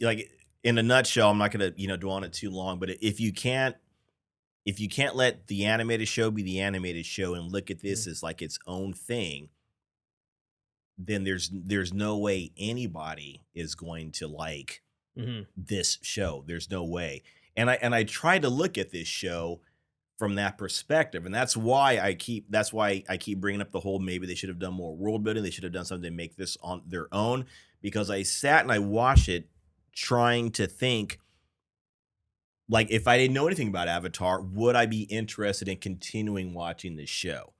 like in a nutshell, I'm not gonna dwell on it too long, but if you can't let the animated show be the animated show and look at this as like its own thing, then there's no way anybody is going to like this show. There's no way. And I try to look at this show from that perspective, and that's why I keep bringing up the whole maybe they should have done more world building. They should have done something to make this on their own, because I sat and I watched it trying to think, like, if I didn't know anything about Avatar, would I be interested in continuing watching this show?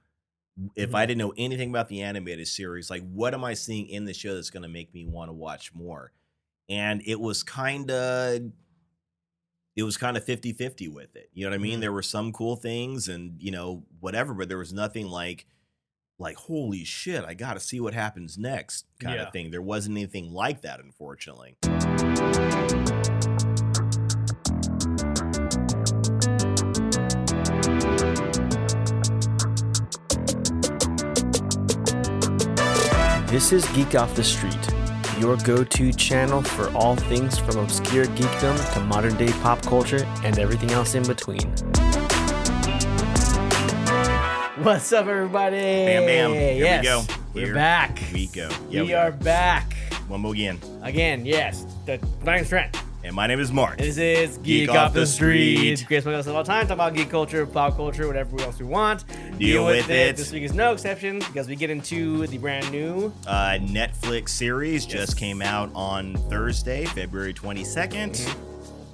If I didn't know anything about the animated series, like, what am I seeing in the show that's going to make me want to watch more? And it was kind of 50-50 with it. You know what I mean? There were some cool things and, whatever, but there was nothing like, holy shit, I got to see what happens next kind of thing. There wasn't anything like that, unfortunately. This is Geek Off The Street, your go-to channel for all things from obscure geekdom to modern-day pop culture and everything else in between. What's up, everybody? Bam, bam. Here we go. We're back. We go. We are back. One more again. Again, yes. My name's Trent. And my name is Mark. This is Geek Off The Street. Greatest podcast of all time. Talk about geek culture, pop culture, whatever else we want. Deal with it. This week is no exception because we get into the brand new Netflix series. Just came out on Thursday, February 22nd.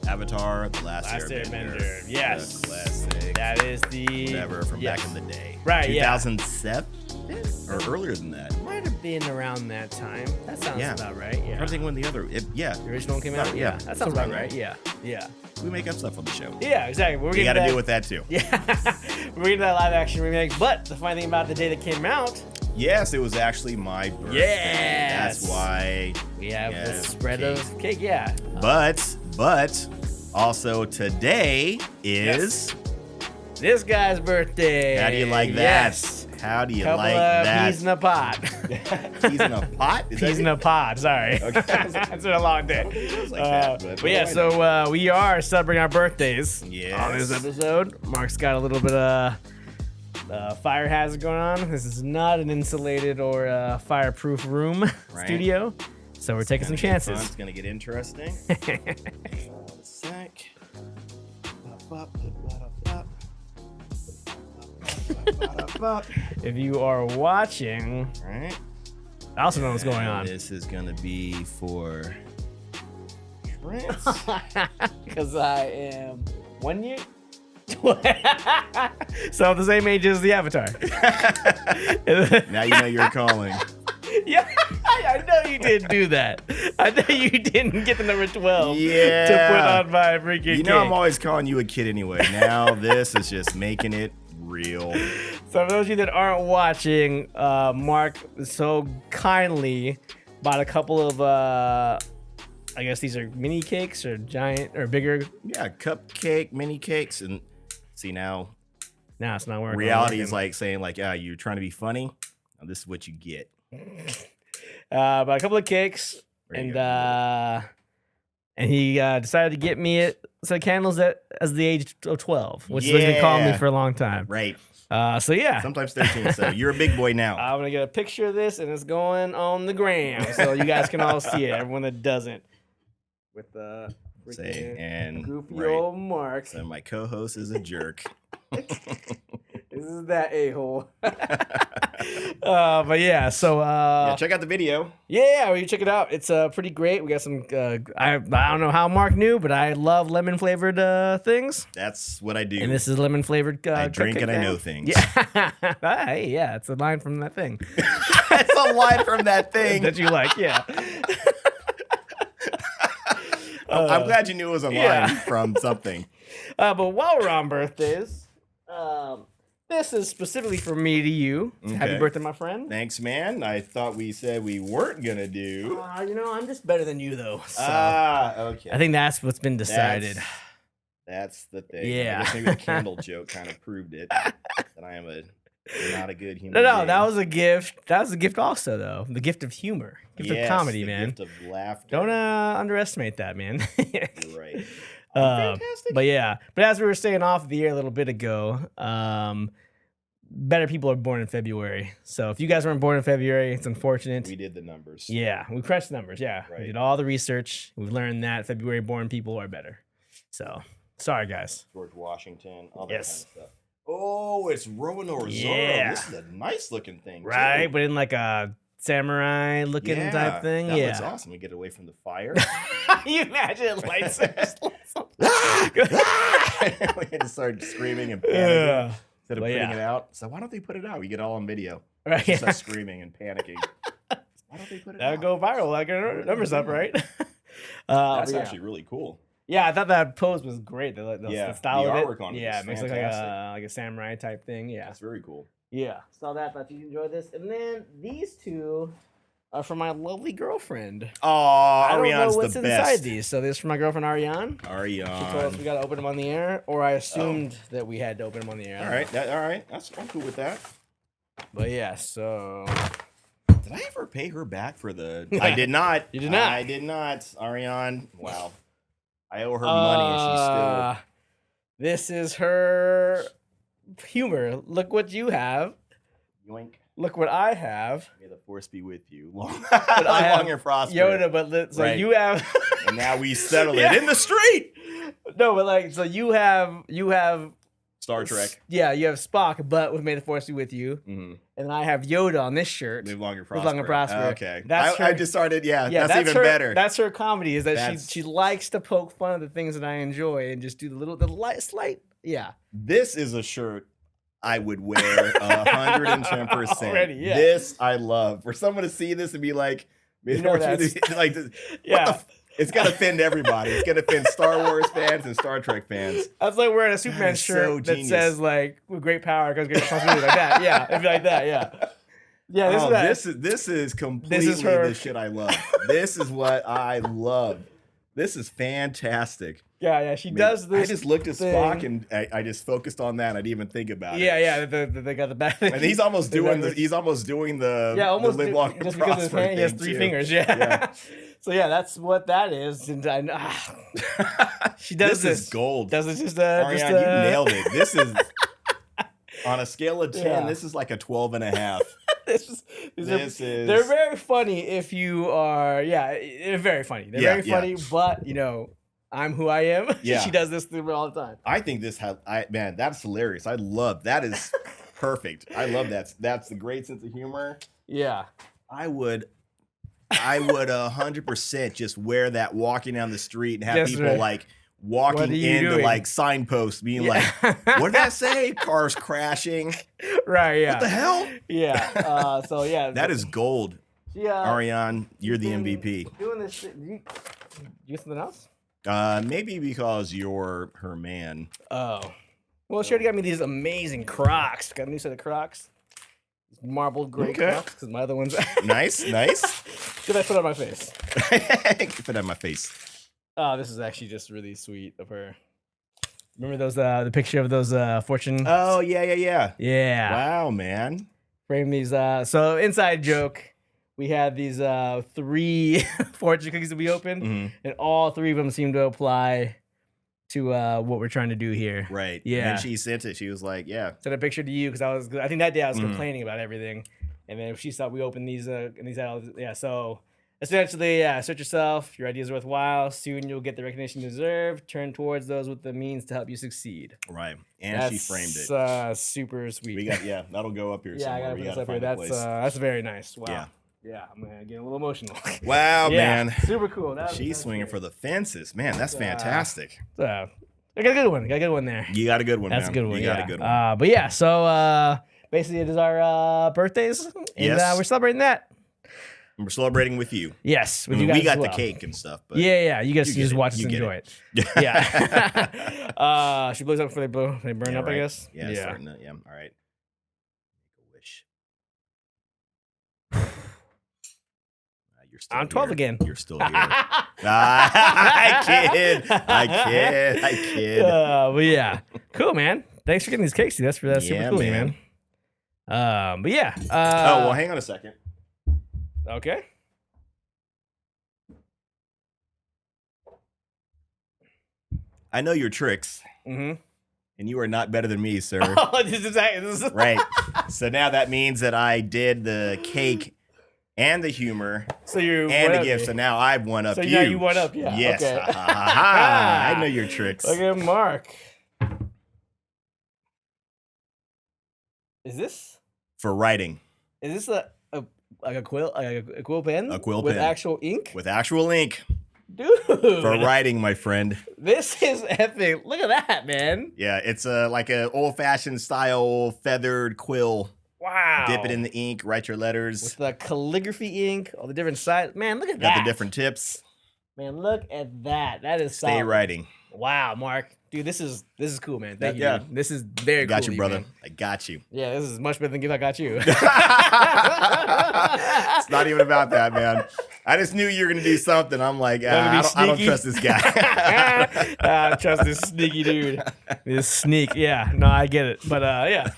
Avatar, The Last Airbender. Yes. The classic. That is the... Whatever, from back in the day. Right, 2007? Or earlier than that. Might have been around that time. That sounds about right. Yeah. I'm trying to think when the other... The original one came out? Yeah. That sounds about right. Yeah. We make up stuff on the show. Yeah, exactly. We got to deal with that, too. Yeah. We're getting that live action remake. But the funny thing about the day that came out... Yes, it was actually my birthday. Yes. That's why... We have the spread of cake, yeah. But also today is... This guy's birthday. How do you like that? Yes. How do you like that? Peas in a pot. Peas in a pot? Peas in a pod, sorry. Okay. It's been a long day. But yeah, so we are celebrating our birthdays on this Yes. episode. Mark's got a little bit of fire hazard going on. This is not an insulated or fireproof room studio, so we're taking some chances. It's going to get interesting. One sec. If you are watching, Right. I also know what's going on. This is going to be for Trent. Because I am 1 year. So I'm the same age as the Avatar. Now you know you're calling. Yeah, I know you didn't do that. I know you didn't get the number 12 Yeah. to put on my freaking You know cake. I'm always calling you a kid anyway. Now this is just making it real. So for those of you that aren't watching, Mark so kindly bought a couple of, I guess these are mini cakes or giant or bigger. Yeah, cupcake, mini cakes, and see now It's not working. reality is like saying like, you're trying to be funny. Now this is what you get. Bought a couple of cakes, There you and he decided to get me some candles as the age of 12, which is what he's been calling me for a long time. Right. So yeah. Sometimes 13. So you're a big boy now. I'm gonna get a picture of this, and it's going on the gram, so you guys can all see it. Everyone that doesn't, with the And goofy old Mark. So my co-host is a jerk. This is that a-hole. But yeah, so check out the video. yeah, you check it out. It's pretty great. We got some. I don't know how Mark knew, but I love lemon flavored things. That's what I do. And this is lemon flavored. I drink cupcake and I thing. know things. Yeah, hey, yeah, it's a line from that thing That's a line from that thing. that you like. Yeah. I'm glad you knew it was a line from something. But while we're on birthdays, this is specifically for me to you. Okay. Happy birthday, my friend. Thanks, man. I thought we said we weren't gonna do. I'm just better than you, though. So Okay. I think that's what's been decided. That's the thing. Yeah. I guess maybe the candle joke kind of proved it. That I am a Not a good human. No, being. that was a gift. That was a gift also, though. The gift of humor, gift of comedy, the man. Gift of laughter. Don't underestimate that, man. You're right. Fantastic. But yeah, but as we were saying off the air a little bit ago, better people are born in February. So if you guys weren't born in February, it's unfortunate. We did the numbers. Yeah, we crunched the numbers. Yeah, Right. we did all the research. We've learned that February born people are better. So sorry, guys. George Washington, all that Yes. kind of stuff. Oh, it's Roanoke. Yeah. This is a nice looking thing, Right, too. but in like a samurai looking type thing. That Yeah, looks awesome. We get away from the fire. you imagine lightsabers. We had to start screaming and panicking Yeah. instead of But putting yeah. it out. So why don't they put it out? We get all on video. Right. Just us screaming and panicking. Why don't they put it That'll out? go viral. Like our numbers up, right? That's yeah. actually really cool. Yeah, I thought that pose was great. The style the of it. artwork on it Yeah, is it makes fantastic. like a samurai type thing. Yeah, That's very cool. yeah. Saw that. Thought you enjoyed this. And then these two are from my lovely girlfriend. Oh, I don't know Ariane's what's the inside best. these. So this is from my girlfriend Ariane. She told us we Ariane. got to open them on the air, or I assumed that we had to open them on the air. I All don't right, I'm cool with that. know. But yeah, so Did I ever pay her back for the? I did not. You did not. I did not. Ariane. Wow. I owe her money, and she's still. This is her humor. Look what you have. Yoink. Look what I have. May the force be with you. Long, I have long and prosper. Yoda, but so Right. you have. And now we settle Yeah. it in the street. No, but like, so you have Star Trek. Yeah, you have Spock, but with May the Force be with you, Mm-hmm. and I have Yoda on this shirt. Live long and Live prosper. long and prosper. Okay. That's I her- just started. Yeah, Yeah, that's even her, better. That's her comedy. Is that That's- she likes to poke fun at the things that I enjoy and just do the slight. Yeah. This is a shirt I would wear 110%. Already, yeah. This I love. For someone to see this and be like, You know that's- like, this- Yeah. what the it's gonna offend everybody. It's gonna offend Star Wars fans and Star Trek fans. That's like wearing a Superman is shirt so that genius. says like with great power comes great responsibility, like that. Yeah, it'd be like that. Yeah. Yeah. This is completely her. the shit I love. This is what I love. This is fantastic. Yeah. She I mean, does this. I just looked at thing. Spock and I just focused on that. I didn't even think about it. Yeah. They got the back. And he's almost They doing got the. He's almost doing the. Yeah, almost the live long and just because his prosper hand, he has thing, 3 too. fingers. Yeah. Yeah. So yeah, that's what that is. And she does This is gold. Does it just Ariane, you nailed it. This is on a scale of 10. Yeah. This is like a 12 and a half. They're very funny if you are. Yeah, they're very funny. They're Yeah, very yeah. funny, but I'm who I am. Yeah. She does this to me all the time. I think this has. Man, that's hilarious. I love that. Is perfect. I love that. That's a great sense of humor. Yeah. I would 100% just wear that walking down the street and have That's people right. like What walking are you into doing? like signposts being Yeah. like, what did that say? Cars crashing. Right. Yeah. What the hell? Yeah. So yeah. That is gold. She, Ariane, you're the been MVP. Doing this shit. You something else? Maybe because you're her man. Oh. Well, she already got me these amazing Crocs. Got a new set of Crocs. These marble gray Okay. Crocs, because my other ones. Nice, nice. Did I put on my face? Put that on my face. Oh, this is actually just really sweet of her. Remember those the picture of those fortune? Oh, yeah. Yeah. Wow, man. Frame these. So inside joke, we had these 3 fortune cookies that we opened, Mhm. and all 3 of them seem to apply to what we're trying to do here. Right. Yeah. And then she sent it. She was like, yeah. Sent a picture to you because I think that day I was Mhm. complaining about everything, and then she saw we opened these and these had all, yeah. So essentially, yeah, search yourself. Your ideas are worthwhile. Soon you'll get the recognition you deserve. Turn towards those with the means to help you succeed. Right. And she framed it. Super sweet. We got, that'll go up here yeah, I somewhere. gotta We put this gotta up here. find a place. That's very nice. Wow. Yeah. Yeah, I'm gonna get a little emotional. Wow, Yeah, man. super cool. She's swinging for the fences. Man, that's fantastic. I got a good one. Got a good one there. You got a good one, That's man. a good one. You yeah. got a good one. But yeah, so basically it is our birthdays, and Yes. we're celebrating that. And we're celebrating with you. Yes, I with mean, you guys we got as the well. cake and stuff. But Yeah. You guys you can get just it. watch us You get enjoy it. it. Yeah. She blows up before they burn Yeah, up, I right. guess. Yeah, starting to, all right. Make a wish. You're still I'm 12 here. again. You're still here. I kid. But yeah, cool, man. Thanks for getting these cakes, dude. That's super Yeah, cool, man. man. But yeah. Oh, well, hang on a second. Okay. I know your tricks, Mm-hmm. and you are not better than me, sir. Oh, this is Right. So now that means that I did the cake and the humor So you and the one-up gift. me. So now I've one up So you. now you one up, yeah. Yes. Okay. Ha, ha, ha, ha. I know your tricks. Look at Mark. Is this For writing like a quill pen? A quill with pen. actual ink? with actual ink. Dude. For writing, my friend. This is epic. Look at that, man. Yeah, it's like a old-fashioned style feathered quill. Wow. Dip it in the ink, write your letters. with the calligraphy ink, all the different sizes. Man, look at Got that. the different tips. Man, look at that. That is Stay solid. writing. Wow, Mark. Dude, this is cool, man. Thank you. Yeah. Dude. This is very I got cool. you, brother. Man. I got you. Yeah, this is much better than Gift I Got You. It's not even about that, man. I just knew you were gonna do something. I'm like, I don't trust this guy. I trust this sneaky dude. This sneak. Yeah, no, I get it. But yeah.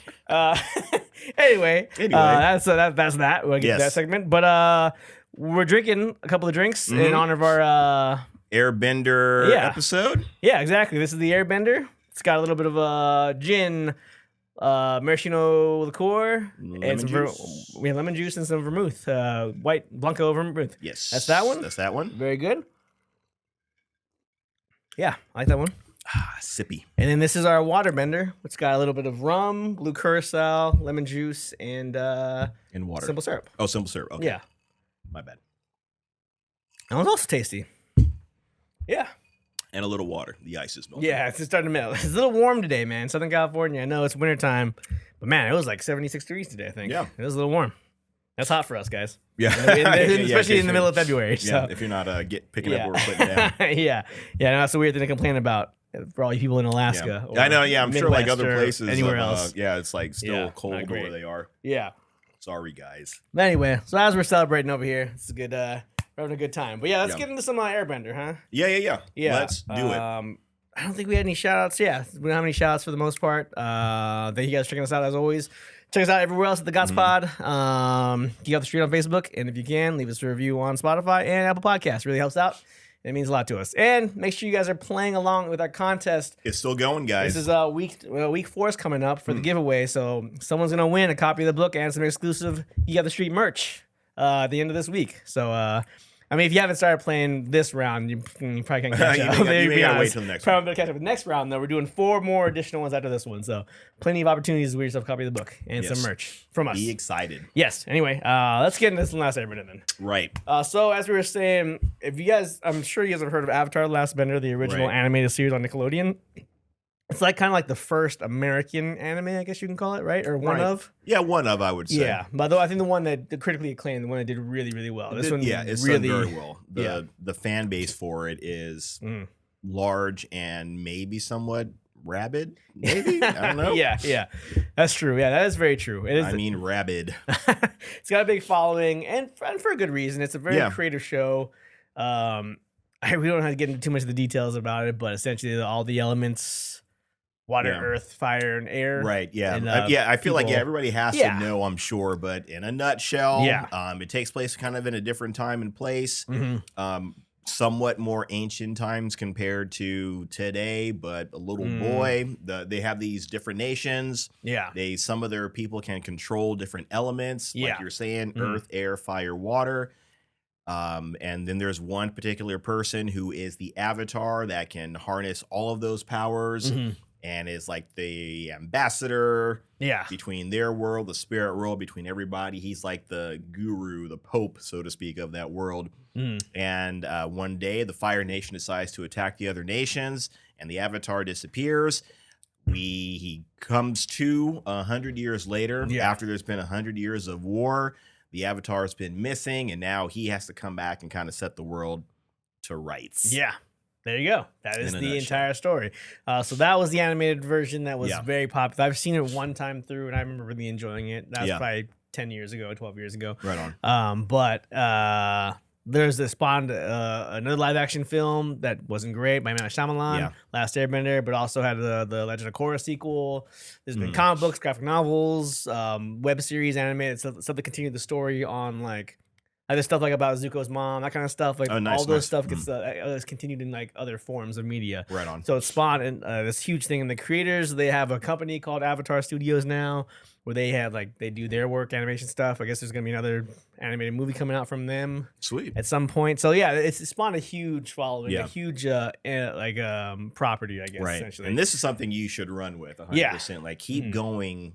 Anyway, that's that. We'll get to that Yes. segment. But we're drinking a couple of drinks in honor of our Airbender episode. Yeah, exactly. This is the Airbender. It's got a little bit of gin, maraschino liqueur, and some we have lemon juice and some vermouth, white Blanco vermouth. Yes, That's that one? That's that one. Very good. Yeah, I like that one. Sippy. And then this is our waterbender. It's got a little bit of rum, blue curacao, lemon juice, and water. simple syrup. Oh, simple syrup. Okay. Yeah. My bad. That one's also tasty. Yeah. And a little water. The ice is melting. Yeah, it's just starting to melt. It's a little warm today, man. Southern California. I know it's wintertime, but man, it was like 76 degrees today, I think. Yeah. It was a little warm. That's hot for us, guys. Yeah. Especially in the middle of February. So. Yeah, if you're not picking up what we're putting down. Yeah. Yeah, no, that's a weird thing to complain about for all you people in Alaska. Yeah. I know, yeah. I'm sure like other places. Anywhere else. Yeah, it's like still cold where they are. Yeah. Sorry, guys. But anyway, so as we're celebrating over here, it's a good, we're having a good time. But yeah, let's get into some Airbender, huh? Yeah. Yeah. Let's do it. I don't think we had any shout outs. Yeah, we don't have any shout outs for the most part. Thank you guys for checking us out as always. Check us out everywhere else at the Gots Pod. Geek Off The Street on Facebook. And if you can, leave us a review on Spotify and Apple Podcasts. Really helps out. It means a lot to us. And make sure you guys are playing along with our contest. It's still going, guys. This is week 4 is coming up for the giveaway. So someone's going to win a copy of the book and some exclusive Geek Off The Street merch at the end of this week. So, I mean, if you haven't started playing this round, you probably can't catch up. You may gotta wait till the next probably one. gonna catch up with the next round, though. We're doing 4 more additional ones after this one. So plenty of opportunities to win yourself a copy of the book and some merch from us. Be excited. Yes. Anyway, let's get into this Last Airbender then. Right. So as we were saying, if you guys, I'm sure you guys have heard of Avatar: The Last Bender, the original animated series on Nickelodeon. It's like kind of like the first American anime, I guess you can call it, right? Or one of? Yeah, one of, I would say. Yeah, but though I think the one that the critically acclaimed, the one that did really, really well. This one, it's really done very well. The fan base for it is large and maybe somewhat rabid. Maybe I don't know. yeah, that's true. Yeah, that is very true. It is. I mean, rabid. It's got a big following, and for a good reason. It's a very creative show. We don't have to get into too much of the details about it, but essentially all the elements. Water, earth, fire, and air. Right. Yeah. And, I feel like everybody has to know, I'm sure, but in a nutshell, it takes place kind of in a different time and place. Somewhat more ancient times compared to today, but a little boy. They have these different nations. Yeah. Some of their people can control different elements, like you're saying, earth, air, fire, water. And then there's one particular person who is the avatar that can harness all of those powers. And is like the ambassador between their world, the spirit world, between everybody. He's like the guru, the pope, so to speak, of that world. And one day, the Fire Nation decides to attack the other nations, and the Avatar disappears. He comes to 100 years later, after there's been 100 years of war. The Avatar's been missing, and now he has to come back and kind of set the world to rights. Yeah. There you go. That is the entire story. So that was the animated version that was very popular. I've seen it one time through, and I remember really enjoying it. That was probably 10 years ago, 12 years ago. Right on. But there's this spawned another live action film that wasn't great by M. Night Shyamalan, Yeah. Last Airbender, but also had the Legend of Korra sequel. There's been Mhm. comic books, graphic novels, web series, animated stuff to continue the story on like there's stuff like about Zuko's mom, that kind of stuff. Like Oh, nice, all those nice. stuff gets is continued in like other forms of media. Right on. So it's spawned this huge thing. And the creators, they have a company called Avatar Studios now, where they have like they do their work, animation stuff. I guess there's gonna be another animated movie coming out from them Sweet. at some point. So yeah, it spawned a huge following, Yeah. a huge property, I guess. Right. Essentially. And this is something you should run with 100%. Like keep going,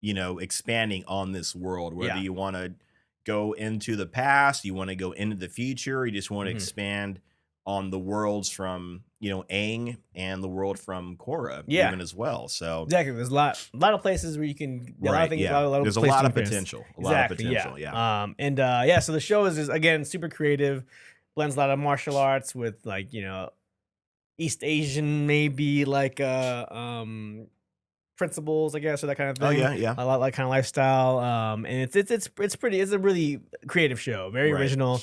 expanding on this world, whether Yeah. you want to go into the past, you want to go into the future, you just want to expand on the worlds from, Aang and the world from Korra even as well. So exactly, there's a lot of places where you can. A lot of things, yeah. a lot of There's a places lot to of experience. potential. A Exactly, lot of potential. Yeah. So the show is again super creative, blends a lot of martial arts with like East Asian maybe like principles, I guess, or that kind of thing. Oh yeah, yeah. A lot like kind of lifestyle. And it's pretty. It's a really creative show, very Right. original.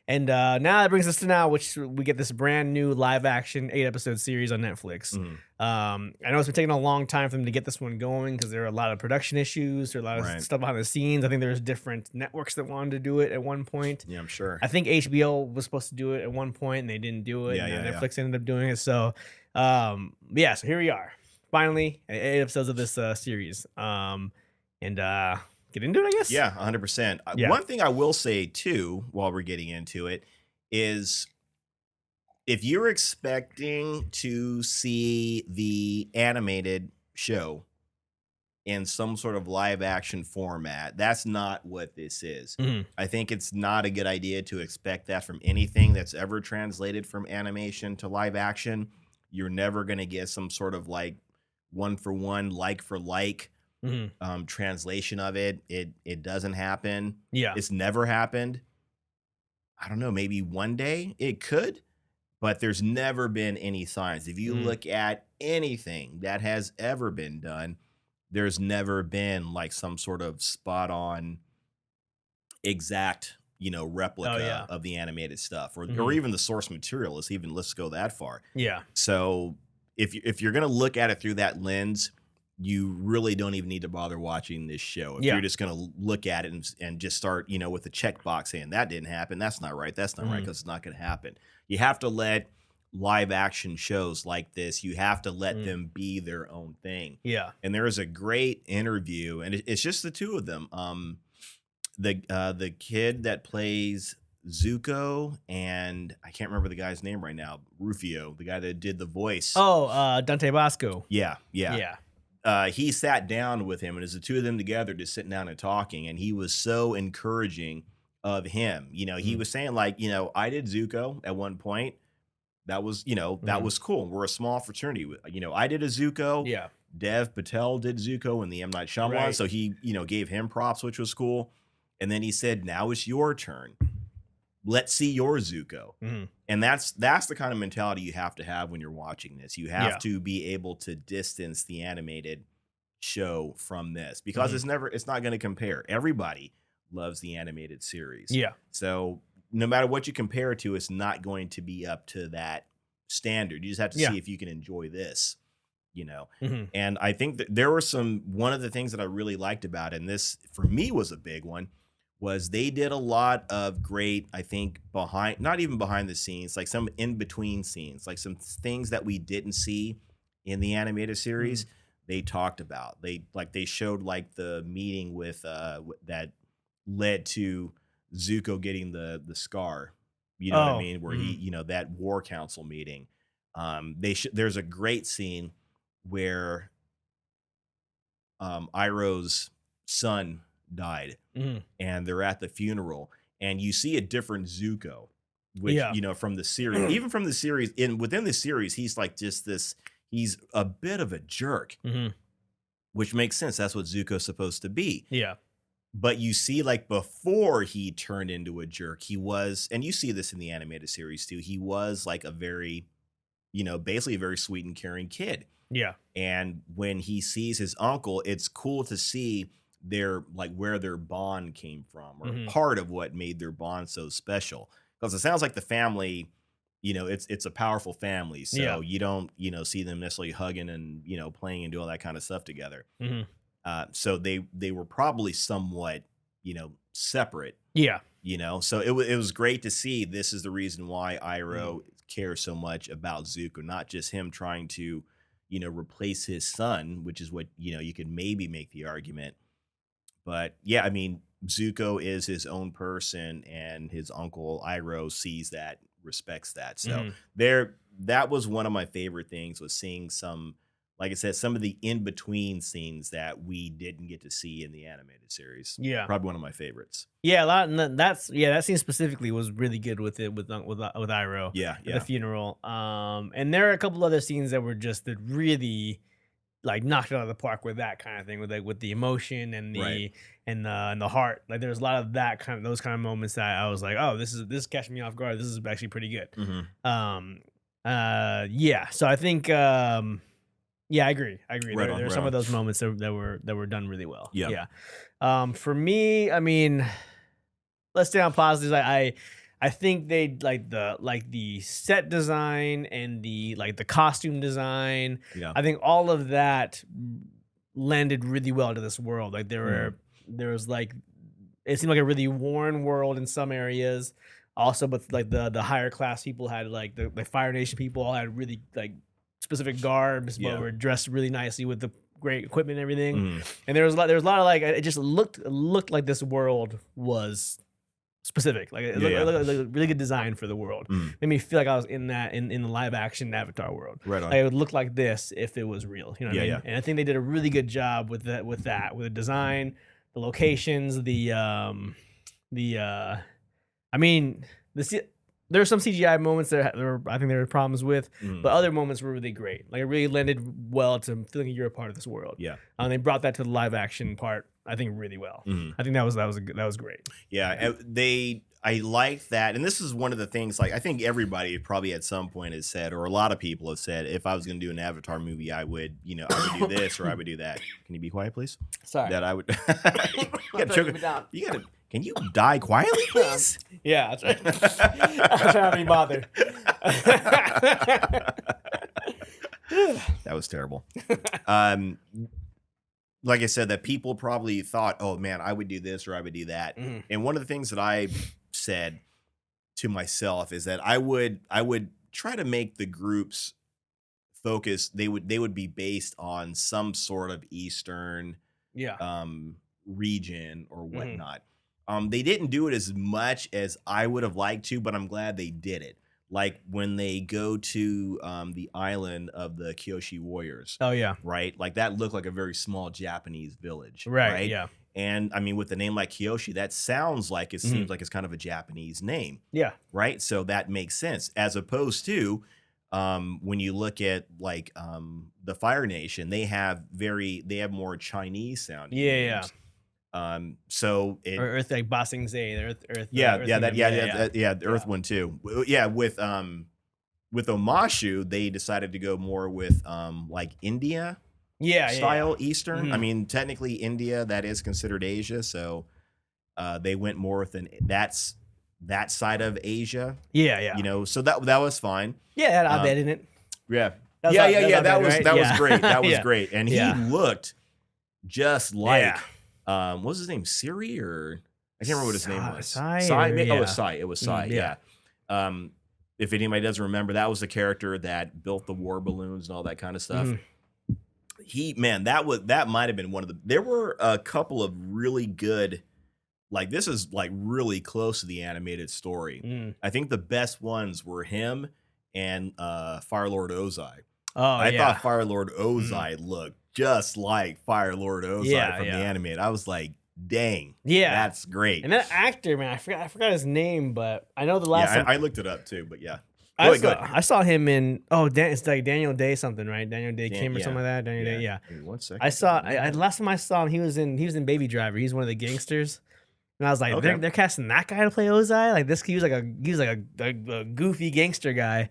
And now that brings us to now, which we get this brand new live action 8-episode series on Netflix. Mhm. I know it's been taking a long time for them to get this one going because there are a lot of production issues, there are a lot of Right. stuff behind the scenes. I think there's different networks that wanted to do it at one point. Yeah, I'm sure. I think HBO was supposed to do it at one point and they didn't do it. Yeah, and yeah, Netflix ended up doing it. So, so here we are. Finally, 8 episodes of this series. Get into it, I guess. Yeah, 100%. Yeah. One thing I will say too, while we're getting into it, is if you're expecting to see the animated show in some sort of live action format, that's not what this is. Mhm. I think it's not a good idea to expect that from anything that's ever translated from animation to live action. You're never going to get some sort of like one for one, like for like translation of it. It doesn't happen. Yeah. It's never happened. I don't know, maybe one day it could, but there's never been any signs. If you look at anything that has ever been done, there's never been like some sort of spot on exact, replica of the animated stuff or even the source material. Let's go that far. Yeah. So if you're going to look at it through that lens, you really don't even need to bother watching this show. If you're just going to look at it and just start, with a checkbox saying that didn't happen, that's not right, that's not right, because it's not going to happen. You have to let live action shows like this, you have to let them be their own thing. Yeah. And there is a great interview, and it's just the two of them. The kid that plays Zuko, and I can't remember the guy's name right now, Rufio, the guy that did the voice. Oh, Dante Bosco. Yeah. Yeah. He sat down with him, and as the two of them together just sitting down and talking, and he was so encouraging of him. He was saying like, I did Zuko at one point. That was, that was cool. We're a small fraternity. I did a Zuko. Yeah. Dev Patel did Zuko in the M. Night Shyamalan. Right. So he, gave him props, which was cool. And then he said, now it's your turn. Let's see your Zuko. And that's the kind of mentality you have to have when you're watching this. You have to be able to distance the animated show from this because it's not going to compare. Everybody loves the animated series. Yeah. So no matter what you compare it to, it's not going to be up to that standard. You just have to see if you can enjoy this, And I think that there were one of the things that I really liked about it, and this for me was a big one, was they did a lot of great, I think, not even behind the scenes, like some in between scenes, like some things that we didn't see in the animated series. They talked about. They showed like the meeting with that led to Zuko getting the scar. You know what I mean? Where he, that war council meeting. There's a great scene where Iroh's son died, and they're at the funeral, and you see a different Zuko, which from the series, even from the series, within the series, he's like just this. He's a bit of a jerk, which makes sense. That's what Zuko's supposed to be. Yeah. But you see, like before he turned into a jerk, he was, and you see this in the animated series too. He was like a very, basically a very sweet and caring kid. Yeah. And when he sees his uncle, it's cool to see where their bond came from, or part of what made their bond so special. because it sounds like the family, it's a powerful family. So you don't, see them necessarily hugging and, playing and doing all that kind of stuff together. Mm-hmm. So they were probably somewhat, separate. Yeah. So it was great to see. This is the reason why Iroh cares so much about Zuko, not just him trying to, replace his son, which is what, you could maybe make the argument. But yeah, I mean, Zuko is his own person, and his uncle Iroh sees that, respects that. So that was one of my favorite things, was seeing some, like I said, some of the in-between scenes that we didn't get to see in the animated series. Yeah. Probably one of my favorites. Yeah, that scene specifically was really good with Iroh. Yeah, at the funeral. And there are a couple other scenes that were just that really like knocked it out of the park with that kind of thing, with the emotion and the and the heart. Like there's a lot of those kind of moments that I was like, oh, this is catching me off guard. This is actually pretty good. Yeah. So I think yeah, I agree. There are some of those moments that were done really well. Yeah. For me, I mean, let's stay on positives. I think they like the set design and the costume design. Yeah. I think all of that landed really well to this world. Like there was like, it seemed like a really worn world in some areas. Also, but like the higher class people had like the Fire Nation people all had really like specific garbs, but were dressed really nicely with the great equipment and everything. And there was a lot of like, it just looked like this world was specific. Like it looked like a really good design for the world. Made me feel like I was in the live action Avatar world. Right on. Like it would look like this if it was real. You know what I mean? Yeah. And I think they did a really good job with the design, the locations, there were some CGI moments that I think there were problems with, but other moments were really great. Like it really landed well to feeling like you're a part of this world. Yeah. And they brought that to the live action part, I think, really well. I think that was great. Yeah, I like that, and this is one of the things. Like I think everybody probably at some point has said, or a lot of people have said, if I was going to do an Avatar movie, I would do this or I would do that. Can you be quiet, please? Sorry. That I would. You gotta choke it down. Can you die quietly, please? Yeah, that's right. I'm trying to be bothered. That was terrible. Like I said, that people probably thought, oh man, I would do this or I would do that. And one of the things that I said to myself is that I would try to make the groups focus. They would be based on some sort of Eastern region or whatnot. They didn't do it as much as I would have liked to, but I'm glad they did it. Like when they go to the island of the Kyoshi warriors. Oh, yeah. Right? Like that looked like a very small Japanese village. Right, yeah. And I mean, with a name like Kyoshi, that sounds like it seems like it's kind of a Japanese name. Yeah. Right? So that makes sense. As opposed to when you look at like the Fire Nation, they have more Chinese sounding names. So it, or Earth, like Ba Sing Se, the Earth. the Earth one too. Yeah, with Omashu, they decided to go more with like India style Eastern. I mean, technically India, that is considered Asia, so they went more with that side of Asia. Yeah. So that was fine. Yeah, I'll bet in it. Yeah. That was great. That was great. And he looked just like what was his name? Siri, or I can't remember what his name was. Sai. It was Sai. It was Sai. Yeah. If anybody doesn't remember, that was the character that built the war balloons and all that kind of stuff. That might have been one of the. There were a couple of really good. Like this is like really close to the animated story. I think the best ones were him and Fire Lord Ozai. I thought Fire Lord Ozai looked just like Fire Lord Ozai from the animated. I was like, dang, that's great. And that actor, man, I forgot his name, but I know the last time I looked it up too, but yeah. I saw him in it's like Daniel Day something, right? Daniel Day Kim or something like that. Daniel Day, yeah. Wait, 1 second. Last time I saw him, he was in Baby Driver. He's one of the gangsters. And I was like, they're casting that guy to play Ozai? Like this, he was like a goofy gangster guy.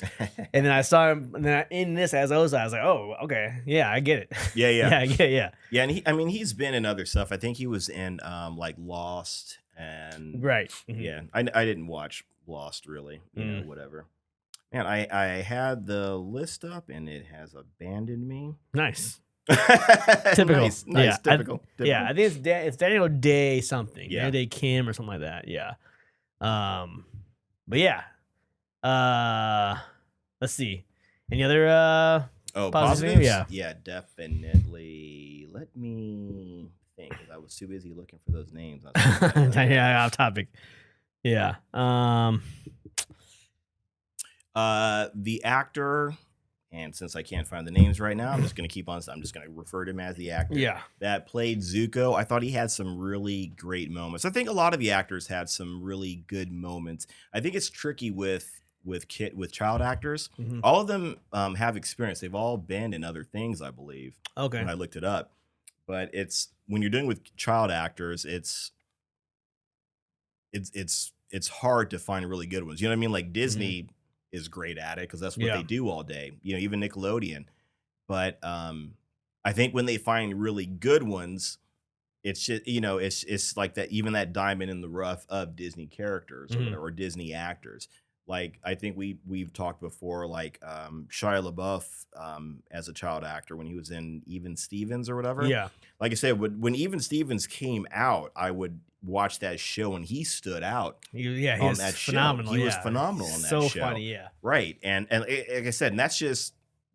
And then I saw him, and then in this as Ozai, I was like, oh, okay, yeah, I get it. Yeah, and he's been in other stuff. I think he was in like Lost and right. Yeah, I didn't watch lost, really. You know, whatever. Man, I had the list up and it has abandoned me. Nice. Typical. Nice, Yeah. typical. Yeah, I think it's Daniel Day something. Yeah. Daniel Day Kim or something like that. Yeah. But yeah. Let's see. Any other positives? Yeah. Yeah, definitely. Let me think, because I was too busy looking for those names. Yeah, off topic. Yeah. The actor, and since I can't find the names right now, I'm just going to refer to him as the actor. Yeah. That played Zuko. I thought he had some really great moments. I think a lot of the actors had some really good moments. I think it's tricky with child actors. All of them have experience. They've all been in other things, I believe. Okay. When I looked it up. But it's when you're doing with child actors, it's hard to find really good ones. You know what I mean? Like Disney is great at it because that's what they do all day. You know, even Nickelodeon. But I think when they find really good ones, it's just, you know, it's like that, even that diamond in the rough of Disney characters or whatever, or Disney actors. Like I think we've talked before, like Shia LaBeouf as a child actor when he was in Even Stevens or whatever. Yeah. Like I said, when Even Stevens came out, I would watch that show and he stood out. He on was that phenomenal. show. He was phenomenal on that so show. funny, yeah. Right. And like I said, and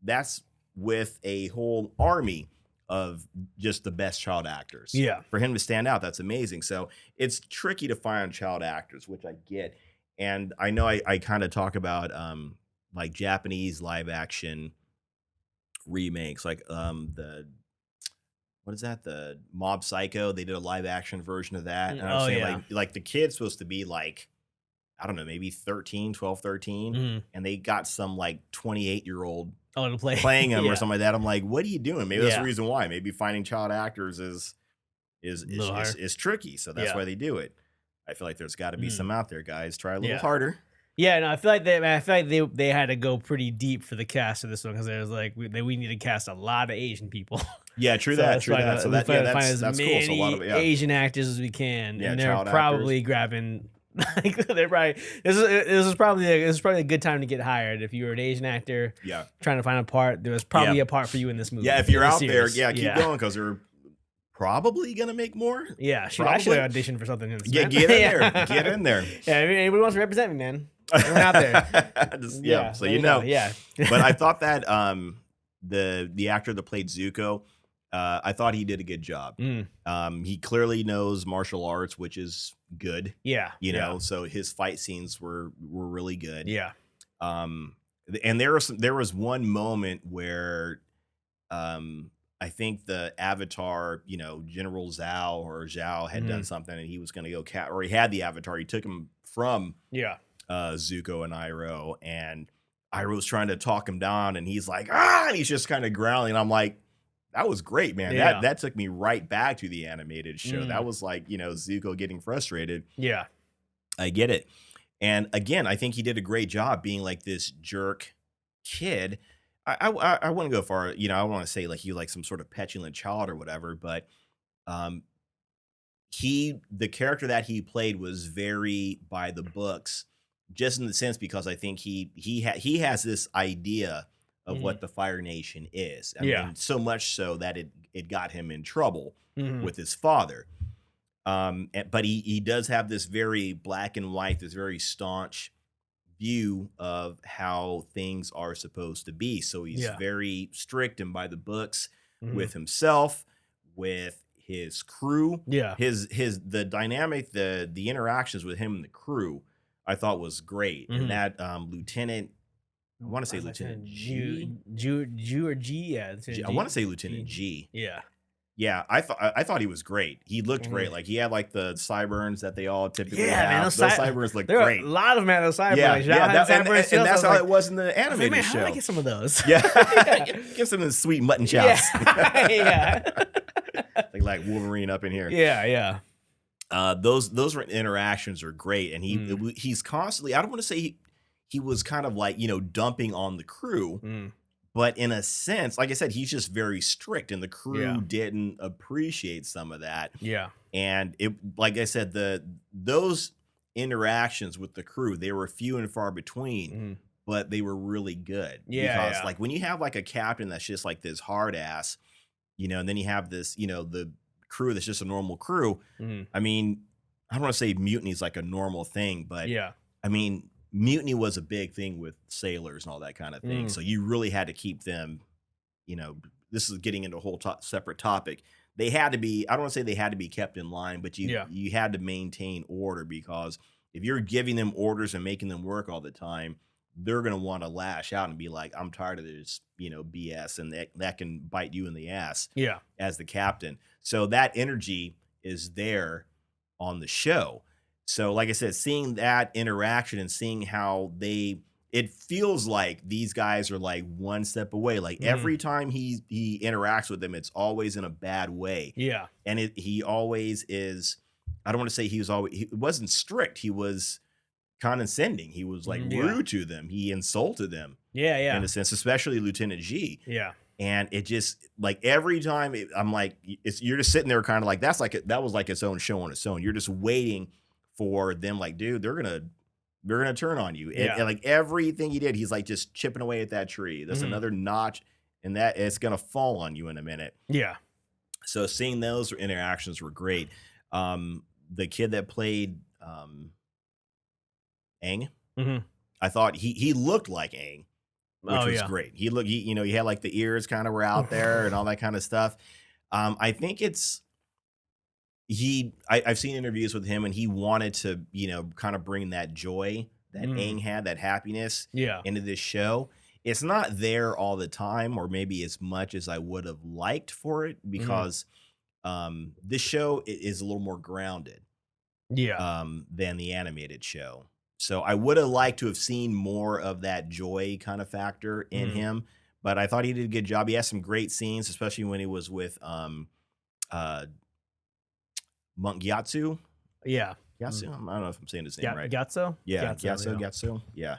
that's with a whole army of just the best child actors. Yeah. For him to stand out, that's amazing. So it's tricky to find child actors, which I get. And I know I kind of talk about like Japanese live action remakes, like what is that? The Mob Psycho. They did a live action version of that. And I was saying like the kid's supposed to be like, I don't know, maybe 12, 13. And they got some like 28-year-old to play playing him or something like that. I'm like, what are you doing? Maybe that's the Yeah. reason why. Maybe finding child actors is tricky. So that's why they do it. I feel like there's got to be some out there, guys. Try a little harder. Yeah, no, I feel like they had to go pretty deep for the cast of this one because there was like we need to cast a lot of Asian people. Yeah, true that. So that's cool. So a lot of Asian actors as we can, Yeah, and they're child probably actors. grabbing. Like they're probably this is probably a good time to get hired if you were an Asian actor. Yeah, trying to find a part. There was probably a part for you in this movie. Yeah, if you're in the out series. there, keep going because they're probably gonna make more. Yeah, I should audition for something. In this, get in there. Get in there. Yeah, I mean, anybody wants to represent me, man. We're out there. So you know. Yeah. But I thought that the actor that played Zuko, I thought he did a good job. He clearly knows martial arts, which is good. Yeah. You know, so his fight scenes were really good. Yeah. And there was one moment where I think the Avatar, you know, General Zhao had done something and he was going to go or he had the Avatar. He took him from Zuko and Iroh, and Iroh's trying to talk him down and he's like, and he's just kind of growling. I'm like, that was great, man. Yeah. That took me right back to the animated show. That was like, you know, Zuko getting frustrated. Yeah. I get it. And again, I think he did a great job being like this jerk kid. I wouldn't go far, you know, I want to say like he like some sort of petulant child or whatever, but the character that he played was very by the books, just in the sense because I think he has this idea of what the Fire Nation is. I mean, so much so that it got him in trouble with his father. But he does have this very black and white, this very staunch view of how things are supposed to be. So he's very strict and by the books with himself, with his crew. Yeah. The dynamic, the interactions with him and the crew, I thought was great. And that Lieutenant, I want to say Lieutenant G. Or G, yeah. I want to say Lieutenant G. Yeah. Yeah, I thought he was great. He looked great. Like he had like the sideburns that they all typically have. Man, those sideburns look there great. Are a lot of them had those sideburns. And that's how it was in the animated show. How do I get some of those? Yeah, give some of the sweet mutton chops. Yeah. like Wolverine up in here. Yeah. Those interactions are great, and he's constantly. I don't want to say he was kind of like, you know, dumping on the crew. But in a sense, like I said, he's just very strict, and the crew didn't appreciate some of that. Yeah. And it, like I said, those interactions with the crew. They were few and far between, Mhm. but they were really good. Yeah, Because yeah. like when you have like a captain that's just like this hard ass, and then you have this, the crew that's just a normal crew. Mhm. I mean, I don't want to say mutiny is like a normal thing, but Yeah. I mean, mutiny was a big thing with sailors and all that kind of thing. Mm. So you really had to keep them, you know, this is getting into a whole separate topic. They had to be, I don't want to say they had to be kept in line, but you Yeah. you had to maintain order, because if you're giving them orders and making them work all the time, they're going to want to lash out and be like, I'm tired of this, BS, and that can bite you in the ass Yeah. as the captain. So that energy is there on the show. So, like I said, seeing that interaction and seeing how it feels like these guys are like one step away. Like Mhm. every time he interacts with them, it's always in a bad way, Yeah. and he always is. I don't want to say he wasn't strict. He was condescending. He was like Yeah. rude to them. He insulted them Yeah. in Yeah. a sense, especially Lieutenant G. Yeah. And it just like every time I'm like, you're just sitting there kind of like that was like its own show on its own. You're just waiting for them, like, dude, they're gonna turn on you. And, Yeah. and like everything he did, he's like just chipping away at that tree. There's Mhm. another notch, and that it's gonna fall on you in a minute. Yeah. So seeing those interactions were great. The kid that played Aang, Mhm. I thought he looked like Aang, which Oh, was yeah. great. He had like the ears kind of were out there and all that kind of stuff. I think I've seen interviews with him, and he wanted to, kind of bring that joy that Mm. Aang had, that happiness Yeah. into this show. It's not there all the time, or maybe as much as I would have liked for it, Mhm. because this show is a little more grounded Yeah. than the animated show. So I would have liked to have seen more of that joy kind of factor in Mhm. him, but I thought he did a good job. He has some great scenes, especially when he was with uh Monk Gyatso. Yeah. Gyatso? Mm. I don't know if I'm saying his name right. Gatso? Yeah, Gatso, yeah. Gyatso. Yeah.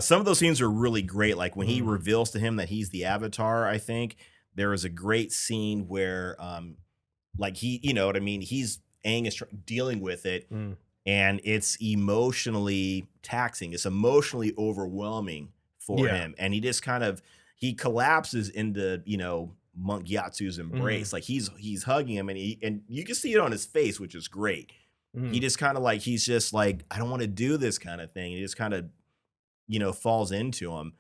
Some of those scenes are really great. Like when he Mm. reveals to him that he's the Avatar, I think there is a great scene where, like you know what I mean? Aang is dealing with it, Mm. and it's emotionally taxing. It's emotionally overwhelming for Yeah. him, and he collapses into Monk Yatsu's embrace. Mhm. Like he's hugging him, and you can see it on his face, which is great. He Mhm. just kind of like he's just like, I don't want to do this kind of thing. He just kind of falls into him.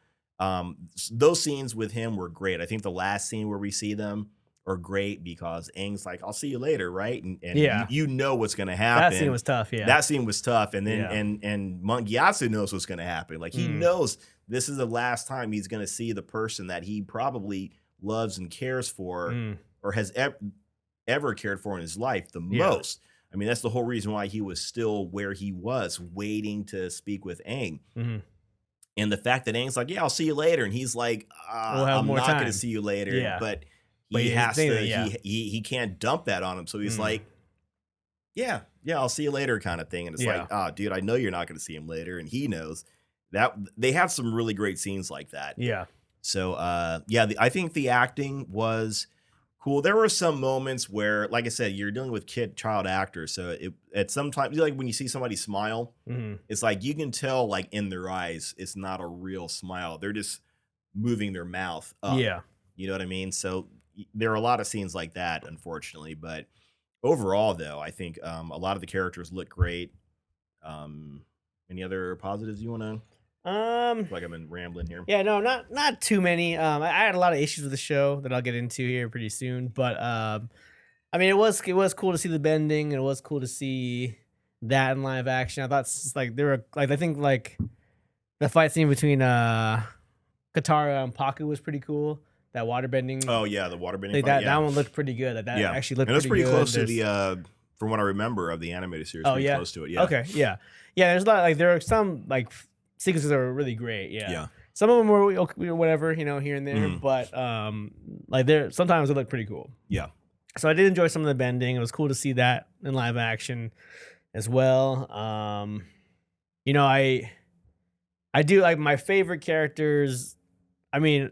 Those scenes with him were great. I think the last scene where we see them are great, because Aang's like, I'll see you later, right? And Yeah. you know what's gonna That scene happen. was tough, yeah. That scene was tough. And then Yeah. and Monk Gyatso knows what's gonna happen. Like he Mm. knows this is the last time he's gonna see the person that he probably loves and cares for, Mm. or has ever cared for in his life the Yeah. most. I mean, that's the whole reason why he was still where he was, waiting to speak with Aang. Mhm. And the fact that Aang's like, yeah, I'll see you later. And he's like, We'll have I'm more not going to time. see you later. Yeah. But But he he's has saying to, that, yeah. he can't dump that on him. So he's Mm. like, yeah, I'll see you later kind of thing. And it's Yeah. like, oh, dude, I know you're not going to see him later. And he knows that. They have some really great scenes like that. Yeah. So, yeah, I think the acting was cool. There were some moments where, like I said, you're dealing with child actors. So at sometimes, like when you see somebody smile, Mhm. it's like you can tell, like in their eyes, it's not a real smile. They're just moving their mouth up. Yeah. You know what I mean? So there are a lot of scenes like that, unfortunately. But overall, though, I think a lot of the characters look great. Any other positives you want to? Like I've been rambling here. Yeah, no, not too many. I had a lot of issues with the show that I'll get into here pretty soon. But I mean, it was cool to see the bending, and it was cool to see that in live action. I thought like there were like I think like the fight scene between Katara and Paku was pretty cool. That water bending. Oh yeah, the water bending. Like fight, that one looked pretty good. That yeah, actually looked and it was pretty pretty good. close to the from what I remember of the animated series. Oh pretty yeah, close to it. Yeah. Okay, yeah. There's a lot like there are some like sequences that were really great. Yeah. Yeah. Some of them were whatever, here and there, Mhm. but like there sometimes it looked pretty cool. Yeah. So I did enjoy some of the bending. It was cool to see that in live action as well. I do like my favorite characters. I mean,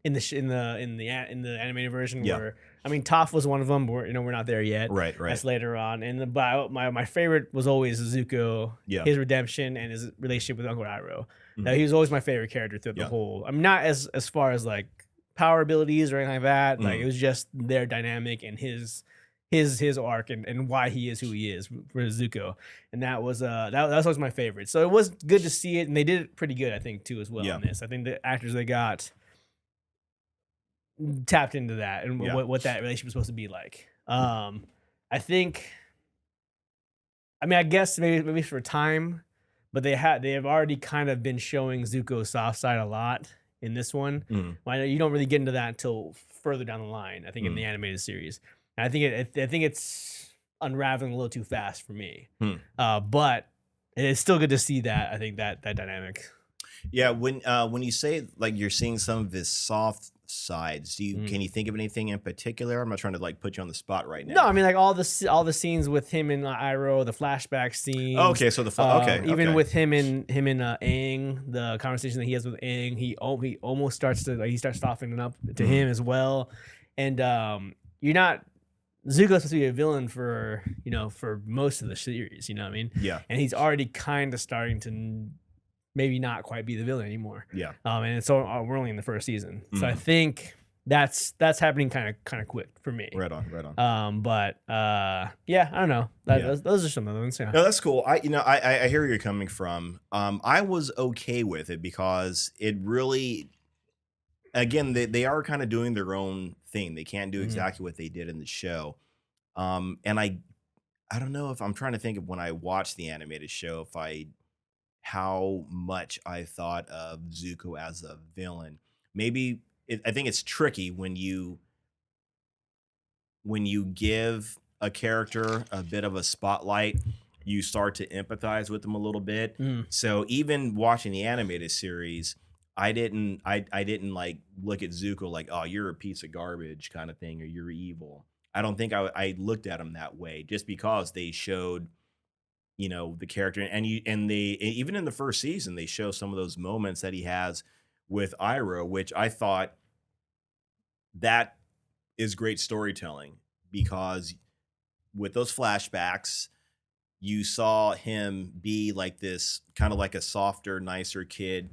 in the animated version. Yeah. Where I mean, Toph was one of them. We're not there yet. Right. That's later on. And but my favorite was always Zuko. Yeah. His redemption and his relationship with Uncle Iroh. Now, Mhm. he was always my favorite character throughout the whole. I'm not as far as like power abilities or anything like that. Like it was just their dynamic and his arc and why he is who he is for Zuko. And that was that was my favorite. So it was good to see it, and they did it pretty good, I think, too, as well in this. I think the actors they got tapped into that and what that relationship was supposed to be like. I think, I mean, I guess maybe for time, but they have already kind of been showing Zuko's soft side a lot in this one. Well, you don't really get into that until further down the line, I think, in the animated series. And I think it's unraveling a little too fast for me. But it's still good to see that. I think that dynamic. Yeah, when you say like you're seeing some of his soft sides, can you think of anything in particular? I'm not trying to like put you on the spot right now. No, I mean like all the scenes with him and Iroh, the flashback scenes. Oh, okay, so even with him and Aang, the conversation that he has with Aang, he almost starts to he starts softening up to him as well. And you're not. Zuko's supposed to be a villain for most of the series, you know what I mean? Yeah. And he's already kind of starting to maybe not quite be the villain anymore. Yeah. And so we're only in the first season, so I think that's happening kind of quick for me. Right on. But yeah, I don't know. Those are some of the ones. Yeah. No, that's cool. I hear where you're coming from. I was okay with it because it really, again, they are kind of doing their own thing. They can't do exactly what they did in the show. And I don't know if I'm trying to think of when I watched the animated show, how much I thought of Zuko as a villain. Maybe I think it's tricky when you give a character a bit of a spotlight, you start to empathize with them a little bit. So even watching the animated series, I didn't like look at Zuko like, oh, you're a piece of garbage kind of thing, or you're evil. I don't think I looked at him that way, just because they showed, the character, and they even in the first season they show some of those moments that he has with Iroh, which I thought that is great storytelling, because with those flashbacks you saw him be like this kind of like a softer, nicer kid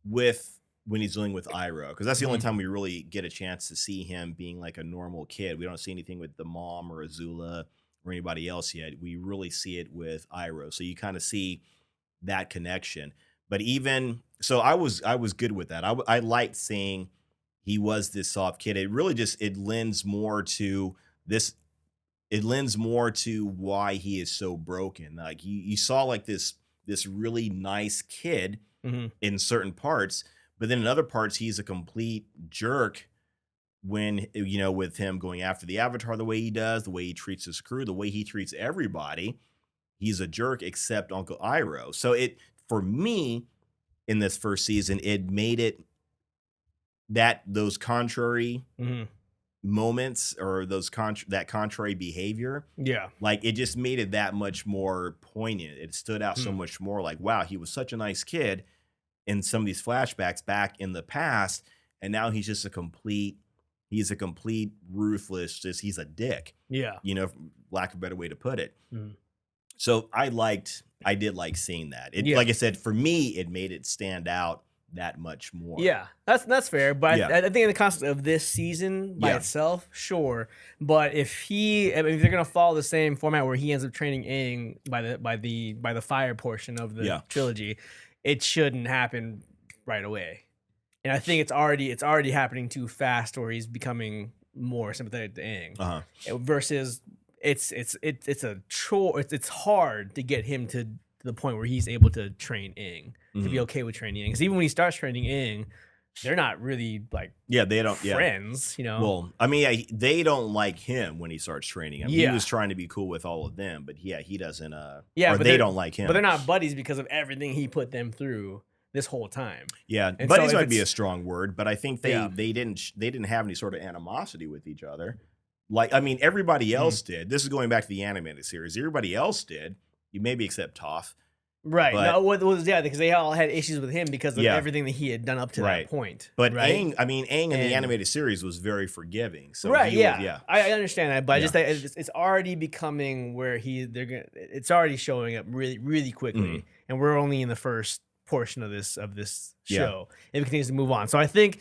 when he's dealing with Iroh, because that's the only time we really get a chance to see him being like a normal kid. We don't see anything with the mom or Azula or anybody else yet. We really see it with Iroh, so you kind of see that connection. But even so, I was good with that. I liked seeing he was this soft kid. It really it lends more to this. It lends more to why he is so broken. Like you saw like this really nice kid in certain parts, but then in other parts he's a complete jerk. When with him going after the Avatar the way he does, the way he treats his crew, the way he treats everybody, he's a jerk except Uncle Iroh. So for me in this first season, it made it that those contrary moments, or that contrary behavior, like it just made it that much more poignant. It stood out so much more. Like, wow, he was such a nice kid in some of these flashbacks back in the past, and now he's just a complete ruthless, he's a dick. Lack of a better way to put it. So I did like seeing that. Like I said, for me, it made it stand out that much more. Yeah, that's fair. But I think in the concept of this season by itself, sure. But if they're gonna follow the same format where he ends up training Aang by the fire portion of the trilogy, it shouldn't happen right away. And I think it's already happening too fast, where he's becoming more sympathetic to Aang. Versus it's a chore. It's hard to get him to the point where he's able to train Aang, to be okay with training Aang. Because even when he starts training Aang, they're not really like they don't friends. Well, I mean, they don't like him when he starts training him. He was trying to be cool with all of them, but he doesn't. But they don't like him. But they're not buddies because of everything he put them through this whole time. And buddies might be a strong word, but I think they didn't have any sort of animosity with each other. Like, I mean, everybody else did. This is going back to the animated series. Everybody else did. You maybe except Toph. Right. But No, what was yeah, because they all had issues with him because of yeah, everything that he had done up to that right. point, But right? Aang, I mean, Aang in the And animated series was very forgiving. So right, he was, yeah, yeah, I understand that, but I yeah. just think it's already becoming where they're gonna. It's already showing up really, really Mhm. quickly, and we're only in the first portion of this Yeah. show. It continues to move on, so I think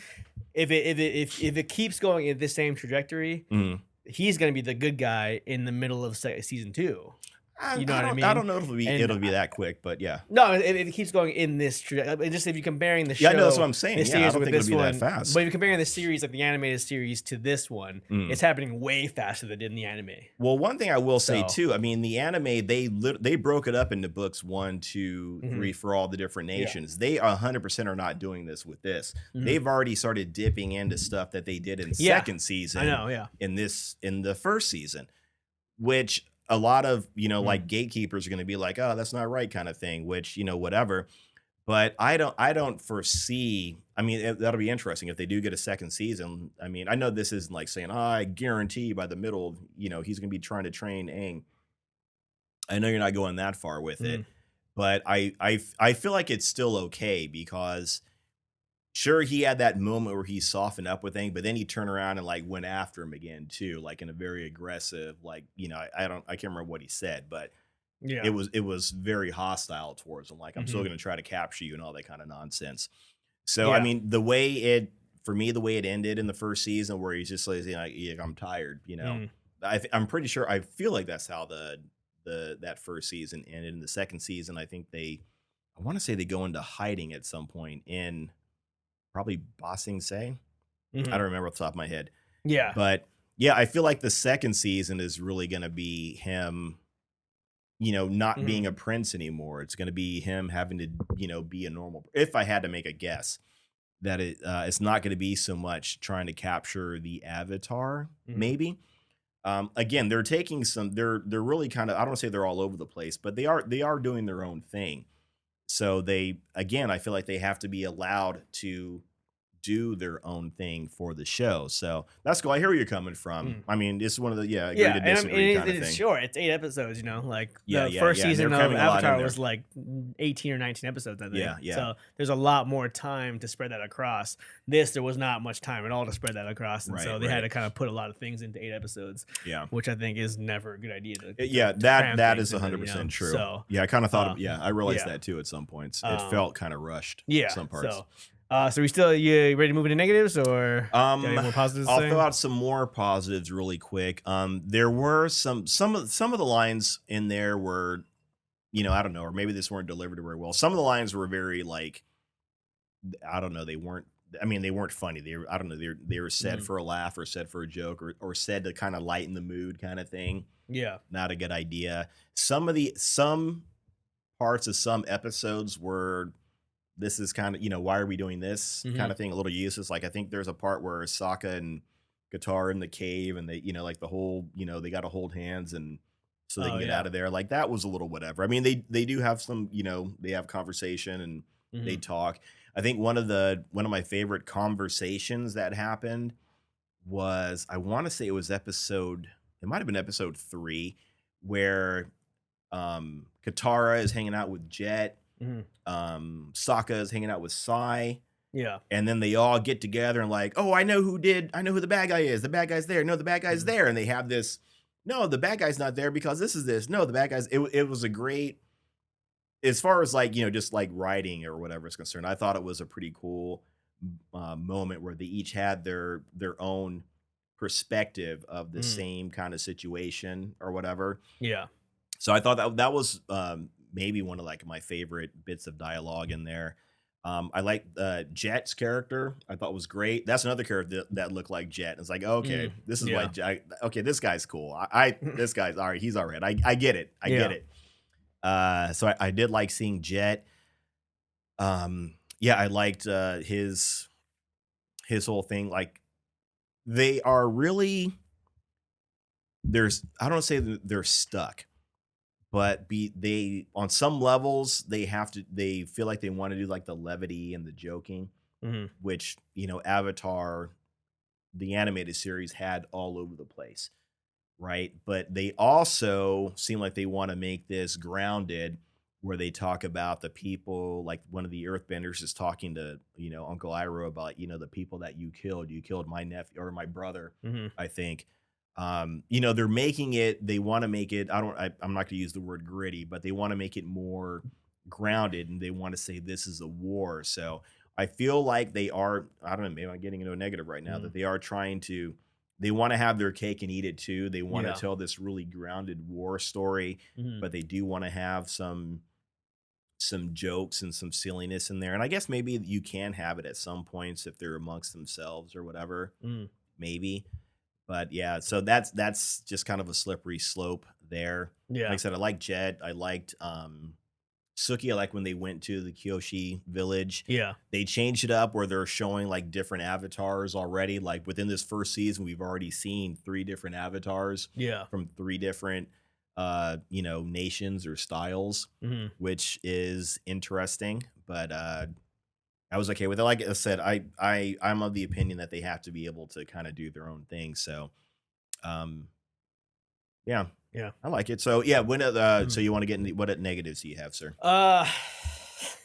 if it keeps going in this same trajectory, Mhm. he's gonna be the good guy in the middle of season two. I, You know I what I don't I mean? don't know if And it'll be that quick, but yeah. no, if it keeps going in this just if you're comparing the Yeah, I know that's what show, I'm saying. this Yeah, I series don't with think it'll this be that one, but if fast. you're comparing the series, like the animated series to this one, Mm. it's happening way faster than it did in the anime. Well, one thing I will say So, too, I mean, the anime they broke it up into books 1, 2, mhm, 3 for all the different yeah, nations. They 100% are not doing this with this. mhm. They've already started dipping into stuff that they did in Yeah, second I season know, yeah. in the first season, which a lot of Mm, like gatekeepers are going to be like, oh, that's not right, kind of thing. Which whatever. But I don't foresee. I mean, that'll be interesting if they do get a second season. I mean, I know this isn't like saying, oh, I guarantee by the middle, he's going to be trying to train Aang. I know you're not going that far with it, mm, but I feel like it's still okay because sure he had that moment where he softened up with Aang, but then he turned around and like went after him again too, like in a very aggressive, like I can't remember what he said, but yeah, it was very hostile towards him. Like I'm still mhm, going to try to capture you and all that kind of nonsense. So I yeah, mean, the way it for me, the way it ended in the first season, where he's just like, yeah, I'm tired. mm, I'm pretty sure. I feel like that's how the that first season ended. In the second season, I think I want to say they go into hiding at some point in probably Bossing Say. I mhm, don't remember off the top of my head, yeah, but yeah, I feel like the second season is really going to be him not mhm, being a prince anymore. It's going to be him having to, be a normal. If I had to make a guess, that it's not going to be so much trying to capture the avatar. mhm, Maybe. Again, they're taking some. They're really kind of. I don't want to say they're all over the place, but they are doing their own thing. So they again, I feel like they have to be allowed to do their own thing for the show. So that's cool. I hear where you're coming from. mm. I mean, it's one of the agree Yeah, to and I mean, disagree kind of it's thing. short. It's 8 episodes, like Yeah, the yeah, first yeah. And they're season of cramming a lot in Avatar there. was like 18 or 19 episodes, I think. Yeah, yeah. So there's a lot more time to spread that across. There was not much time at all to spread that across, and Right, so they had right. to kind of put a lot of things into 8 episodes, Yeah. which I think is never a good idea Yeah, to cram that things is into, 100% true. So, Yeah, I kind of thought uh, of, yeah, I realized yeah, that too at some points. It um, felt kind of rushed yeah. some parts. So we still you ready to move into negatives, or got any Um, more positives to I'll throw say? out some more positives really quick. There were some of the lines in there were, I don't know, or maybe this weren't delivered very well. Some of the lines were very like, I don't know, they weren't. I mean, they weren't funny. They were, I don't know, they were said Mhm. for a laugh or said for a joke or said to kind of lighten the mood, kind of thing. Yeah. Not a good idea. Some parts of some episodes were this is kind of why are we doing this kind Hmm. of thing, a little useless. Like I think there's a part where Sokka and Katara in the cave and they like the whole they got to hold hands and so they Oh can get yeah. out of there. Like that was a little whatever. I mean they do have some they have conversation and they Hmm. talk. I think one of my favorite conversations that happened was I want to say it might have been episode 3 where Katara is hanging out with Jet, Hmm. Sokka is hanging out with Sai, Yeah. and then they all get together and like, oh, I know who the bad guy is. The bad guy's there. No, the bad guy's Mhm. there. And they have this, no, the bad guy's not there because this is this. No, the bad guy's it was a great as far as like, just like writing or whatever is concerned. I thought it was a pretty cool moment where they each had their own perspective of the Mhm. same kind of situation or whatever. Yeah. So I thought that was maybe one of like my favorite bits of dialogue in there. I like Jet's character. I thought was great. That's another character that looked like Jet. It's like okay, Mm. this is why. Yeah. Okay, this guy's cool. This guy's all right. He's all right. I get it. I get Yeah. it. So I did like seeing Jet. Yeah, I liked his whole thing. Like they are really I don't say that they're stuck but they on some levels they feel like they want to do like the levity and the joking Mhm. which Avatar the animated series had all over the place, right? But they also seem like they want to make this grounded where they talk about the people, like one of the Earthbenders is talking to, Uncle Iroh about, the people that you killed my nephew or my brother, I think. They're making it, they want to make it, I'm not going to use the word gritty, but they want to make it more grounded, and they want to say this is a war. So I feel like they are, I don't know, maybe I'm getting into a negative right now, that they are trying to, they want to have their cake and eat it too. They want to tell this really grounded war story, but they do want to have some jokes and some silliness in there. And I guess maybe you can have it at some points if they're amongst themselves or whatever, maybe. But yeah, so that's just kind of a slippery slope there. Yeah. Like I said, I like Jet. I liked Suki. I like when they went to the Kyoshi village. Yeah. They changed it up where they're showing like different avatars already. Like within this first season, we've already seen 3 different avatars. Yeah. From 3 different nations or styles, which is interesting. But I was okay with it. Like I said, I'm of the opinion that they have to be able to kind of do their own thing. So yeah, I like it. So yeah, when so you want to get into what negatives do you have, sir? Quite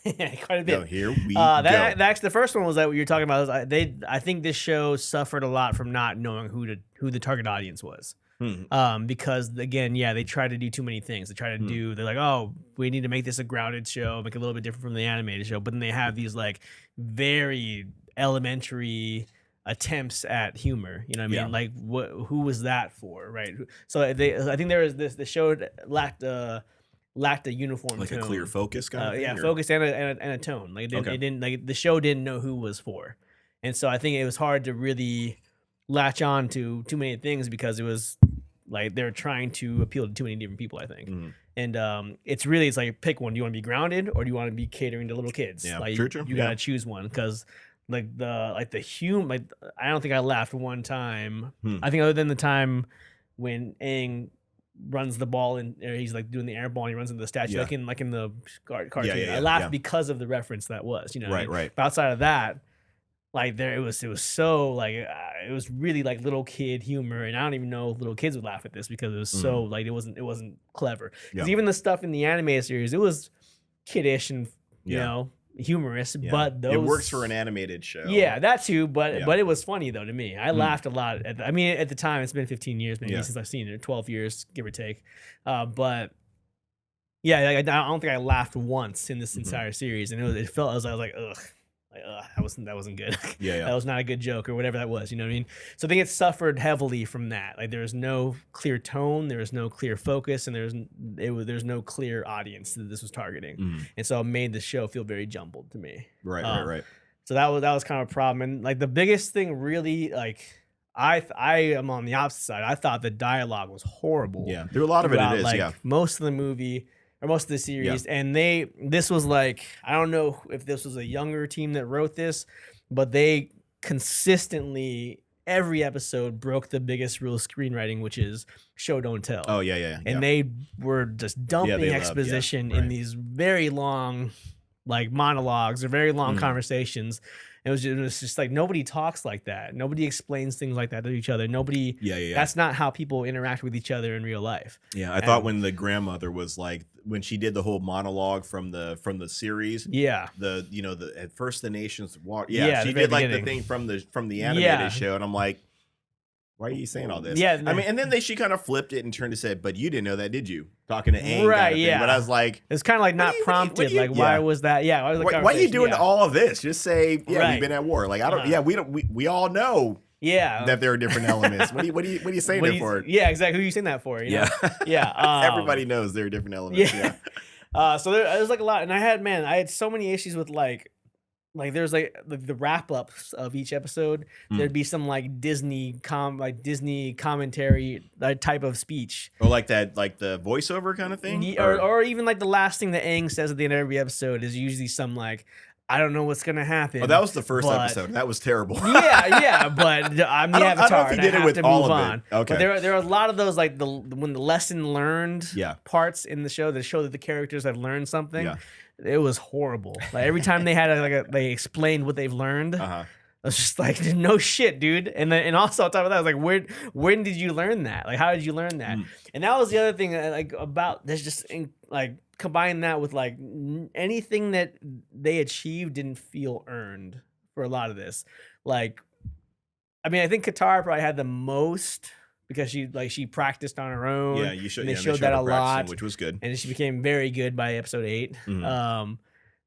a bit. So here we go. Actually, the first one was that what you're talking about. I think this show suffered a lot from not knowing who the target audience was. Because again, they try to do too many things. They're like, oh, we need to make this a grounded show, make it a little bit different from the animated show. But then they have these like very elementary attempts at humor. You know what I mean? Like who was that for, right? So I think there was the show lacked a uniform like tone. A clear focus kind of thing? Yeah, focus and a tone. Like it didn't like the show didn't know who was for. And so I think it was hard to really latch on to too many things because it was like they're trying to appeal to too many different people, I think. And it's like pick one. Do you want to be grounded or do you want to be catering to little kids? Yeah, like true. You gotta choose one because I don't think I laughed one time. I think other than the when Aang runs the ball and he's like doing the air ball and he runs into the statue like in the cartoon. I laughed because of the reference that was, right. But outside of that, like it was so like it was really like little kid humor, and I don't even know if little kids would laugh at this because it was so like it wasn't clever. Because even the stuff in the animated series, it was kiddish and humorous, but it works for an animated show. Yeah, that too. But it was funny though to me. I laughed a lot. At the time, it's been 15 years maybe since I've seen it, 12 years give or take. But yeah, I don't think I laughed once in this entire series, and I was like ugh. That wasn't good. That was not a good joke or whatever that was. You know what I mean? So I think it suffered heavily from that. Like there was no clear tone, there was no clear focus, and there's no clear audience that this was targeting. And so it made the show feel very jumbled to me. Right. So that was kind of a problem. And like the biggest thing, really, like I am on the opposite side. I thought the dialogue was horrible. Yeah, there a lot of it is. Like most of the movie. Or most of the series, and this was like, I don't know if this was a younger team that wrote this, but they consistently every episode broke the biggest rule of screenwriting, which is show don't tell. Oh yeah. And they were just dumping exposition in these very long like monologues or very long conversations. It was just like nobody talks like that. Nobody explains things like that to each other. Nobody. That's not how people interact with each other in real life. Yeah, I thought when the grandmother was like when she did the whole monologue from the series. Yeah. The at first the nations walk. Yeah, she did like the thing from the animated show, and I'm like, why are you saying all this? Yeah, I mean, and then she kind of flipped it and turned and said, "But you didn't know that, did you?" Talking to Aang, right? Kind of Yeah. But I was like, it's kind of like not prompted. Like, why was that? Yeah, why are you doing all of this? Just say, we've been at war. Like, I don't. We all know. Yeah, that there are different elements. What are you saying that for? Yeah, exactly. Who are you saying that for? You know? Yeah. Everybody knows there are different elements. Yeah. So there was like a lot, and I had so many issues with like there's like the wrap ups of each episode. There'd be some like Disney commentary type of speech, or like that, like the voiceover kind of thing, or even like the last thing that Aang says at the end of every episode is usually some like, I don't know what's gonna happen. Oh, that was the first episode. That was terrible. yeah, but I'm the Avatar. I don't know if he did it with all of it. Okay. But there are a lot of those like when the lesson learned parts in the show that show that the characters have learned something. Yeah. It was horrible. Like every time they had they explained what they've learned. I was just like, no shit, dude. And then, and also on top of that, I was like, when did you learn that? Like, how did you learn that? Mm. And that was the other thing, like about that's just like combine that with like anything that they achieved didn't feel earned for a lot of this. Like, I mean, I think Katara probably had the most because she practiced on her own. Yeah, you should. And they Yeah, showed that her a practicing, lot, which was good. and she became very good by episode 8. Mhm.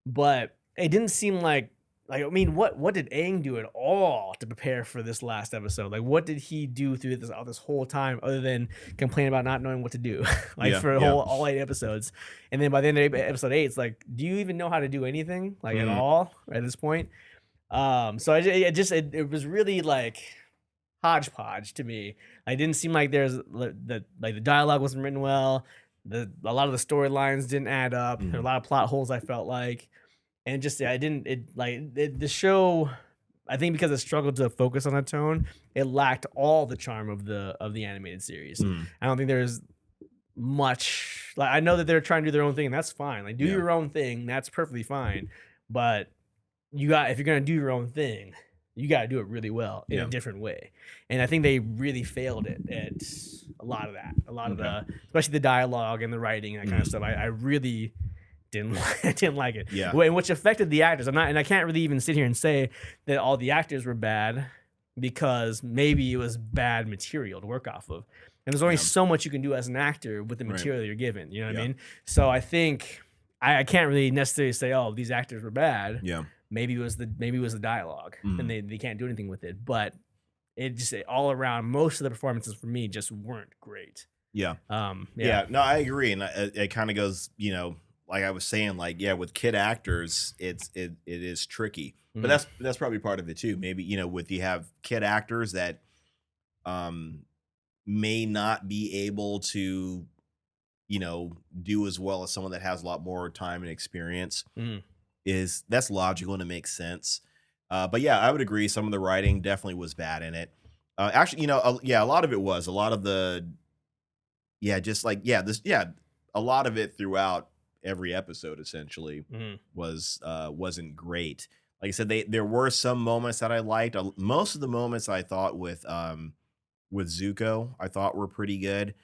But it didn't seem like I mean, what did Aang do at all to prepare for this last episode? Like, what did he do through this whole time other than complain about not knowing what to do, like Yeah, for yeah. all 8 episodes? And then by the end of episode 8, it's like, do you even know how to do anything like at Mhm. all at this point? So it was really like hodgepodge to me. I didn't seem like there's the dialogue wasn't written well. A lot of the storylines didn't add up. There were a Mhm. lot of plot holes I felt like, and just I didn't the show. I think because it struggled to focus on a tone, it lacked all the charm of the animated series. Mhm. I don't think there's much like I know that they're trying to do their own thing, and that's fine. Like do Yeah. your own thing, that's perfectly fine. But if you're gonna do your own thing, you gotta do it really well in a Yeah. different way. And I think they really failed at a lot of that. A lot of Okay. especially the dialogue and the writing and that kind of Mhm. stuff. I really didn't like it. Yeah. Which affected the actors. I can't really even sit here and say that all the actors were bad because maybe it was bad material to work off of. And there's only Yeah. so much you can do as an actor with the Right. material you're given. You know what I Yeah. mean? So I think I can't really necessarily say, oh, these actors were bad. Yeah. Maybe it was the dialogue, Mhm. and they can't do anything with it. But all around, most of the performances for me just weren't great. Yeah. Yeah. Yeah. No, I agree, and it kind of goes, like I was saying, like with kid actors, it is tricky, but Mhm. that's probably part of it too. Maybe with you have kid actors that um may not be able to do as well as someone that has a lot more time and experience. Mhm. That's logical and it makes sense. But yeah, I would agree. Some of the writing definitely was bad in it. Actually, yeah, a lot of it was a lot of the just like a lot of it throughout every episode essentially Mhm. wasn't great. Like I said, there were some moments that I liked. Most of the moments I thought with Zuko, I thought were pretty good.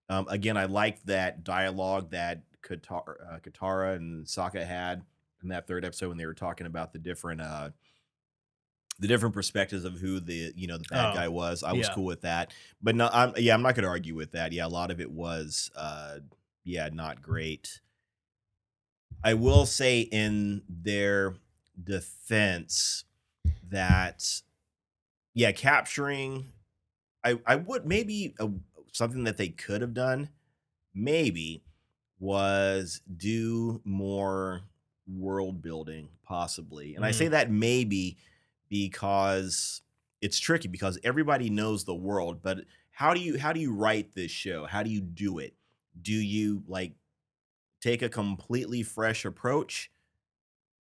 Again, I liked that dialogue that Katara and Sokka had in that third episode when they were talking about the different perspectives of who the bad Oh, guy was. I was yeah. cool with that. But no, I'm not gonna argue with that. Yeah, a lot of it was not great. I will say in their defense that capturing I would maybe something that they could have done maybe was do more world building possibly. And I say Mhm. that maybe because it's tricky because everybody knows the world, but how do you write this show? How do you do it? Do you like take a completely fresh approach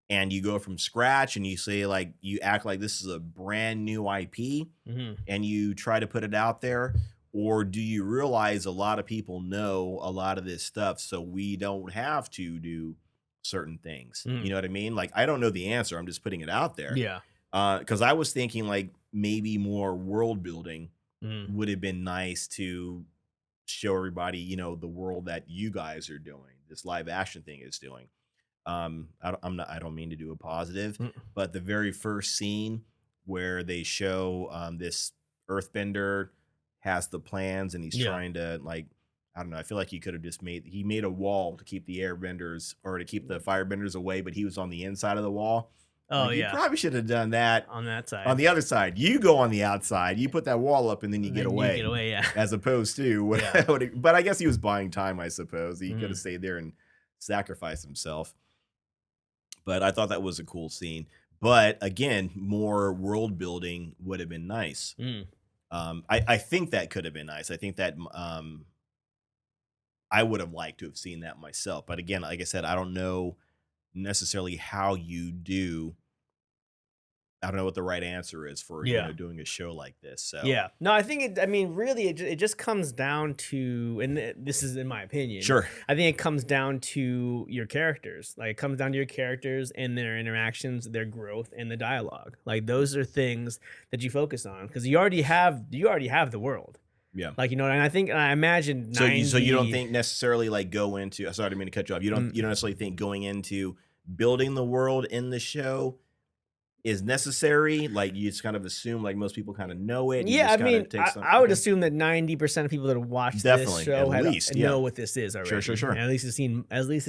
and you go from scratch and you say like you act like this is a brand new IP Mhm. and you try to put it out there? Or do you realize a lot of people know a lot of this stuff, so we don't have to do certain things? You Mhm. know what I mean? Like, I don't know the answer. I'm just putting it out there. Yeah. Because I was thinking like maybe more world building Mhm. would have been nice to show everybody, the world that you guys are doing, this live action thing is doing. I don't mean to do a positive, Mm. but the very first scene where they show this earthbender has the plans and he's Yeah. trying to like I don't know. I feel like he made a wall to keep the airbenders or to keep the firebenders away, but he was on the inside of the wall. Oh, Like you yeah. probably should have done that On that side. on the other side. You go on the outside, you put that wall up, and then you And get then away. You get away, yeah. As opposed to Yeah. but I guess he was buying time. I suppose he could Mhm. have stayed there and sacrificed himself. But I thought that was a cool scene. But again, more world building would have been nice. Mm. I think that could have been nice. I think that I would have liked to have seen that myself. But again, like I said, I don't know necessarily how you do I don't know what the right answer is for Yeah. doing a show like this. So Yeah. No, I think I mean, really, it just comes down to, and this is in my opinion. sure, I think it comes down to your characters. Like, it comes down to your characters and their interactions, their growth, and the dialogue. Like, those are things that you focus on because you already have the world. yeah. Like, and I imagine So 90. you don't think necessarily like go into? Sorry, I didn't mean to cut you off. You don't necessarily think going into building the world in the show is necessary. Like you just kind of assume like most people kind of know it. You Yeah, I just kind mean, of take some. I would Okay. assume that 90% of people that watch Definitely, this show at least, yeah. know what this is already. Sure. And at least have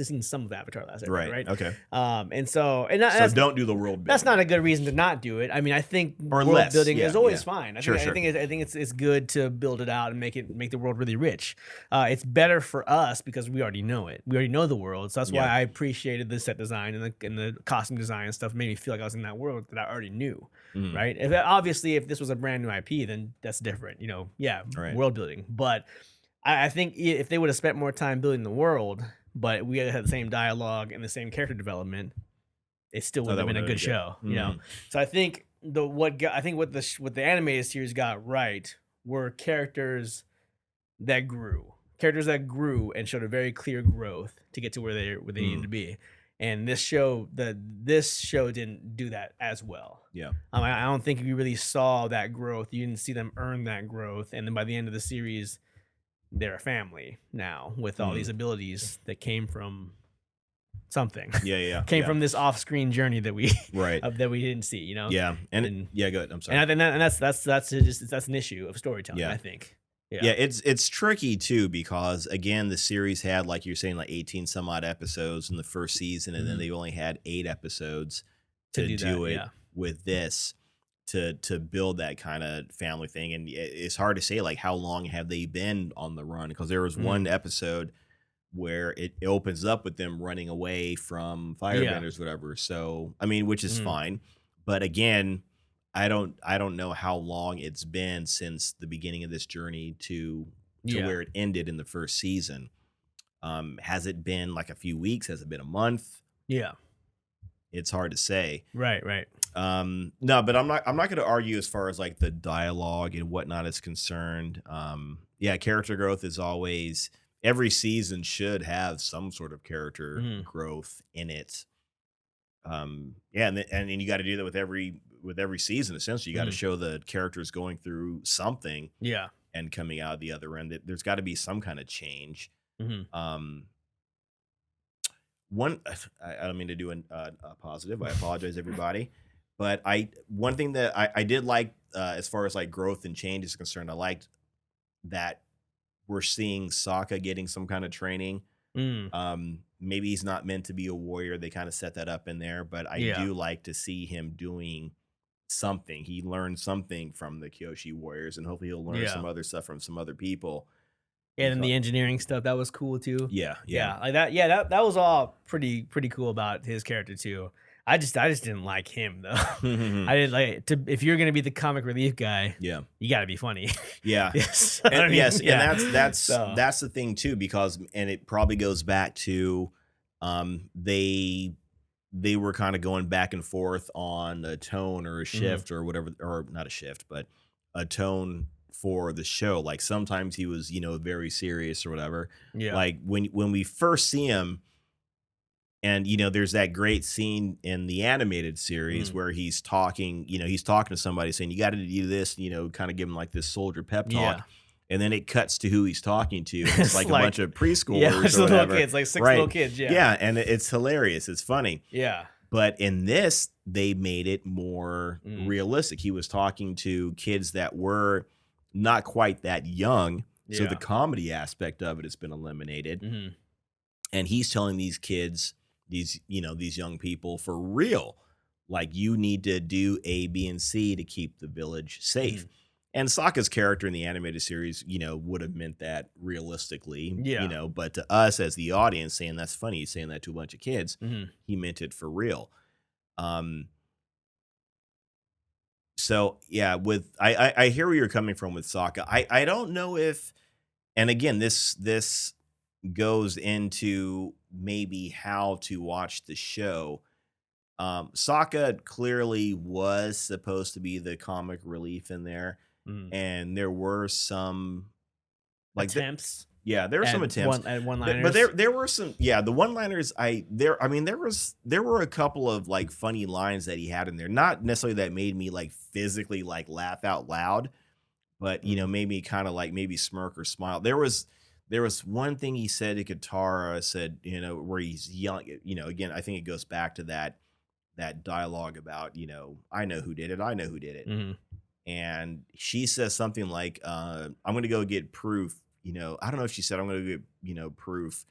seen some of Avatar Last Airbender, Right. right? Okay. And so So that's don't do the world building. that's not a good reason to not do it. I mean, I think Or world less, building yeah, is always yeah. fine. I Sure, think sure. I think it's good to build it out and make the world really rich. It's better for us because we already know it. We already know the world, so that's why Yeah. I appreciated the set design and the costume design and stuff. Made me feel like I was in that world that I already knew. Mhm. Right? Obviously, if this was a brand new IP, then that's different. Right. World building. But I think if they would have spent more time building the world, but we had the same dialogue and the same character development, it still would that have been a would've good been good. show. You know. So I think what the animated series got right were characters that grew. Characters that grew and showed a very clear growth to get to where they needed to be. And this show didn't do that as well. Yeah. I don't think you really saw that growth. You didn't see them earn that growth. And then by the end of the series, they're a family now with all these abilities that came from something. Yeah. Came from this off-screen journey that we Right. that we didn't see. Yeah. And And- yeah, go ahead. I'm sorry. And that's an issue of storytelling. Yeah. I think. Yeah, it's tricky too because again, the series had like you're saying like 18 some odd episodes in the first season, and then they only had 8 episodes to do it with this to build that kind of family thing. And it's hard to say like how long have they been on the run because there was one episode where it opens up with them running away from firebenders, whatever. So I mean, which is fine, but again. I don't know how long it's been since the beginning of this journey to where it ended in the first season. Has it been like a few weeks? Has it been a month? Yeah. It's hard to say. Right. No, but I'm not going to argue as far as like the dialogue and whatnot is concerned. Yeah, character growth is always every season should have some sort of character growth in it. Yeah, and you got to do that with every season. Essentially, you got to show the characters going through something, and coming out the other end. There's got to be some kind of change. One, I don't mean to do a positive. I apologize, everybody, but one thing that I did like as far as like growth and change is concerned, I liked that we're seeing Sokka getting some kind of training. Maybe he's not meant to be a warrior. They kind of set that up in there, but I do like to see him doing something. He learned something from the Kyoshi warriors, and hopefully he'll learn some other stuff from some other people. And then the engineering stuff, that was cool too. Yeah. Like that. Yeah, that was all pretty cool about his character too. I just didn't like him though. I didn't like if you're gonna be the comic relief guy. Yeah, you got to be funny. Yeah, yes, and that's the thing too, because and it probably goes back to they were kind of going back and forth on a tone or a shift or whatever, or not a shift, but a tone for the show. Like sometimes he was very serious or whatever. Yeah, like when we first see him. And, there's that great scene in the animated series where he's talking, he's talking to somebody saying, you got to do this, kind of give him like this soldier pep talk. And then it cuts to who he's talking to. It's like a bunch of preschoolers or whatever. Little kids, like 6 little kids. Yeah. Yeah. And it's hilarious. It's funny. Yeah. But in this, they made it more realistic. He was talking to kids that were not quite that young. So the comedy aspect of it has been eliminated. And he's telling these kids, these young people for real, like you need to do A, B, and C to keep the village safe. And Sokka's character in the animated series, would have meant that realistically, but to us as the audience saying that's funny, he's saying that to a bunch of kids, he meant it for real. So yeah, I hear where you're coming from with Sokka. I don't know if, and again, this goes into maybe how to watch the show. Sokka clearly was supposed to be the comic relief in there, Mm. and there were some like Attempts. yeah, there were some attempts. One-liners. But there were some the one-liners I mean there were a couple of like funny lines that he had in there. Not necessarily that made me like physically like laugh out loud, but you know, made me kind of like maybe smirk or smile. There was one thing he said to Katara, said, you know, where he's yelling, you know, again, I think it goes back to that dialogue about, you know, I know who did it, I know who did it. Mm-hmm. And she says something like, I'm gonna go get proof. You know, I don't know if she said I'm gonna get, you know, proof,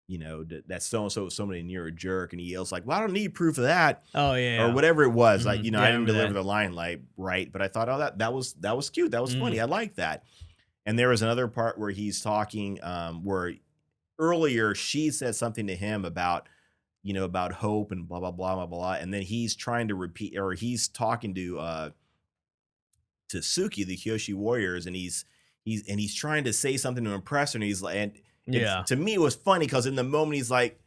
you know, that so and so was somebody near a jerk, and he yells like, well, I don't need proof of that. Oh yeah, or whatever it was. Like, Mhm. you know, Yeah, I I didn't remember deliver that. the line like right, but I thought, oh, that was cute. That was funny. Mhm. I like that. And there was another part where he's talking, where earlier she said something to him about, you know, about hope and blah blah blah blah blah, and then he's trying to repeat, or he's talking to Suki, the Kyoshi warriors, and he's trying to say something to impress her, and he's like, and Yeah. to me it was funny because in the moment he's like,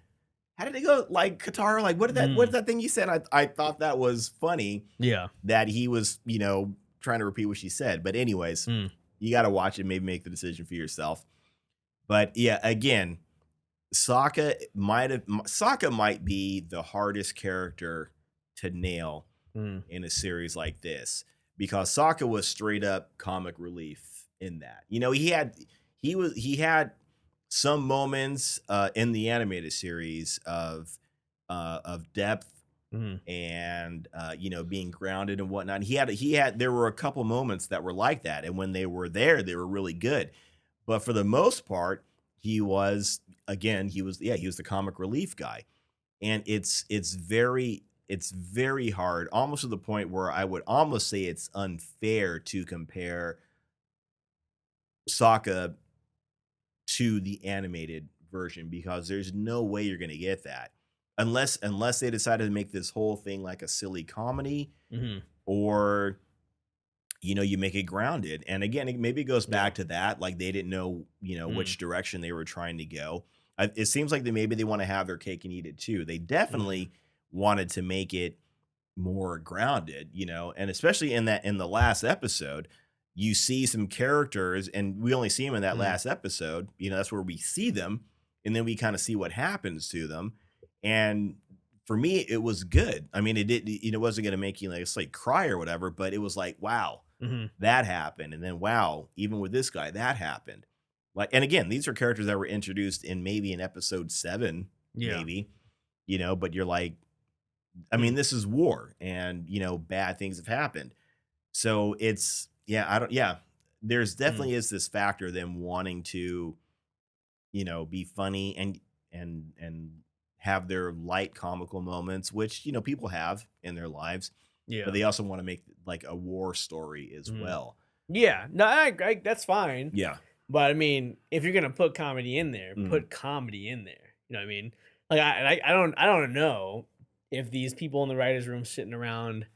how did it go? Like, Katara, like what's that thing you said? I thought that was funny Yeah. that he was, you know, trying to repeat what she said. But anyways, you got to watch it, maybe make the decision for yourself. But yeah, again, Sokka might be the hardest character to nail in a series like this, because Sokka was straight up comic relief in that. You know, he had some moments in the animated series of depth and you know, being grounded and whatnot. There were a couple moments that were like that, and when they were there, they were really good. But for the most part, he was the comic relief guy, and it's very hard, almost to the point where I would almost say it's unfair to compare Sokka to the animated version, because there's no way you're going to get that unless they decided to make this whole thing like a silly comedy, or you know, you make it grounded. And again, maybe it goes back to that, like they didn't know, you know, which direction they were trying to go. It seems like maybe they want to have their cake and eat it too. They definitely wanted to make it more grounded, you know, and especially in the last episode, you see some characters, and we only see them in that last episode. You know, that's where we see them, and then we kind of see what happens to them. And for me, it was good. I mean, it wasn't going to make you like cry or whatever, but it was like, wow, that happened. And then, wow, even with this guy, that happened. Like, and again, these are characters that were introduced in maybe in episode 7, maybe, you know, but you're like, I mean, this is war, and, you know, bad things have happened. So it's, there's definitely is this factor of them wanting to, you know, be funny and have their light comical moments, which, you know, people have in their lives. Yeah. But they also want to make like a war story as well. Yeah. No, I that's fine. Yeah. But I mean, if you're gonna put comedy in there, put comedy in there. You know what I mean? Like I don't know if these people in the writers' room sitting around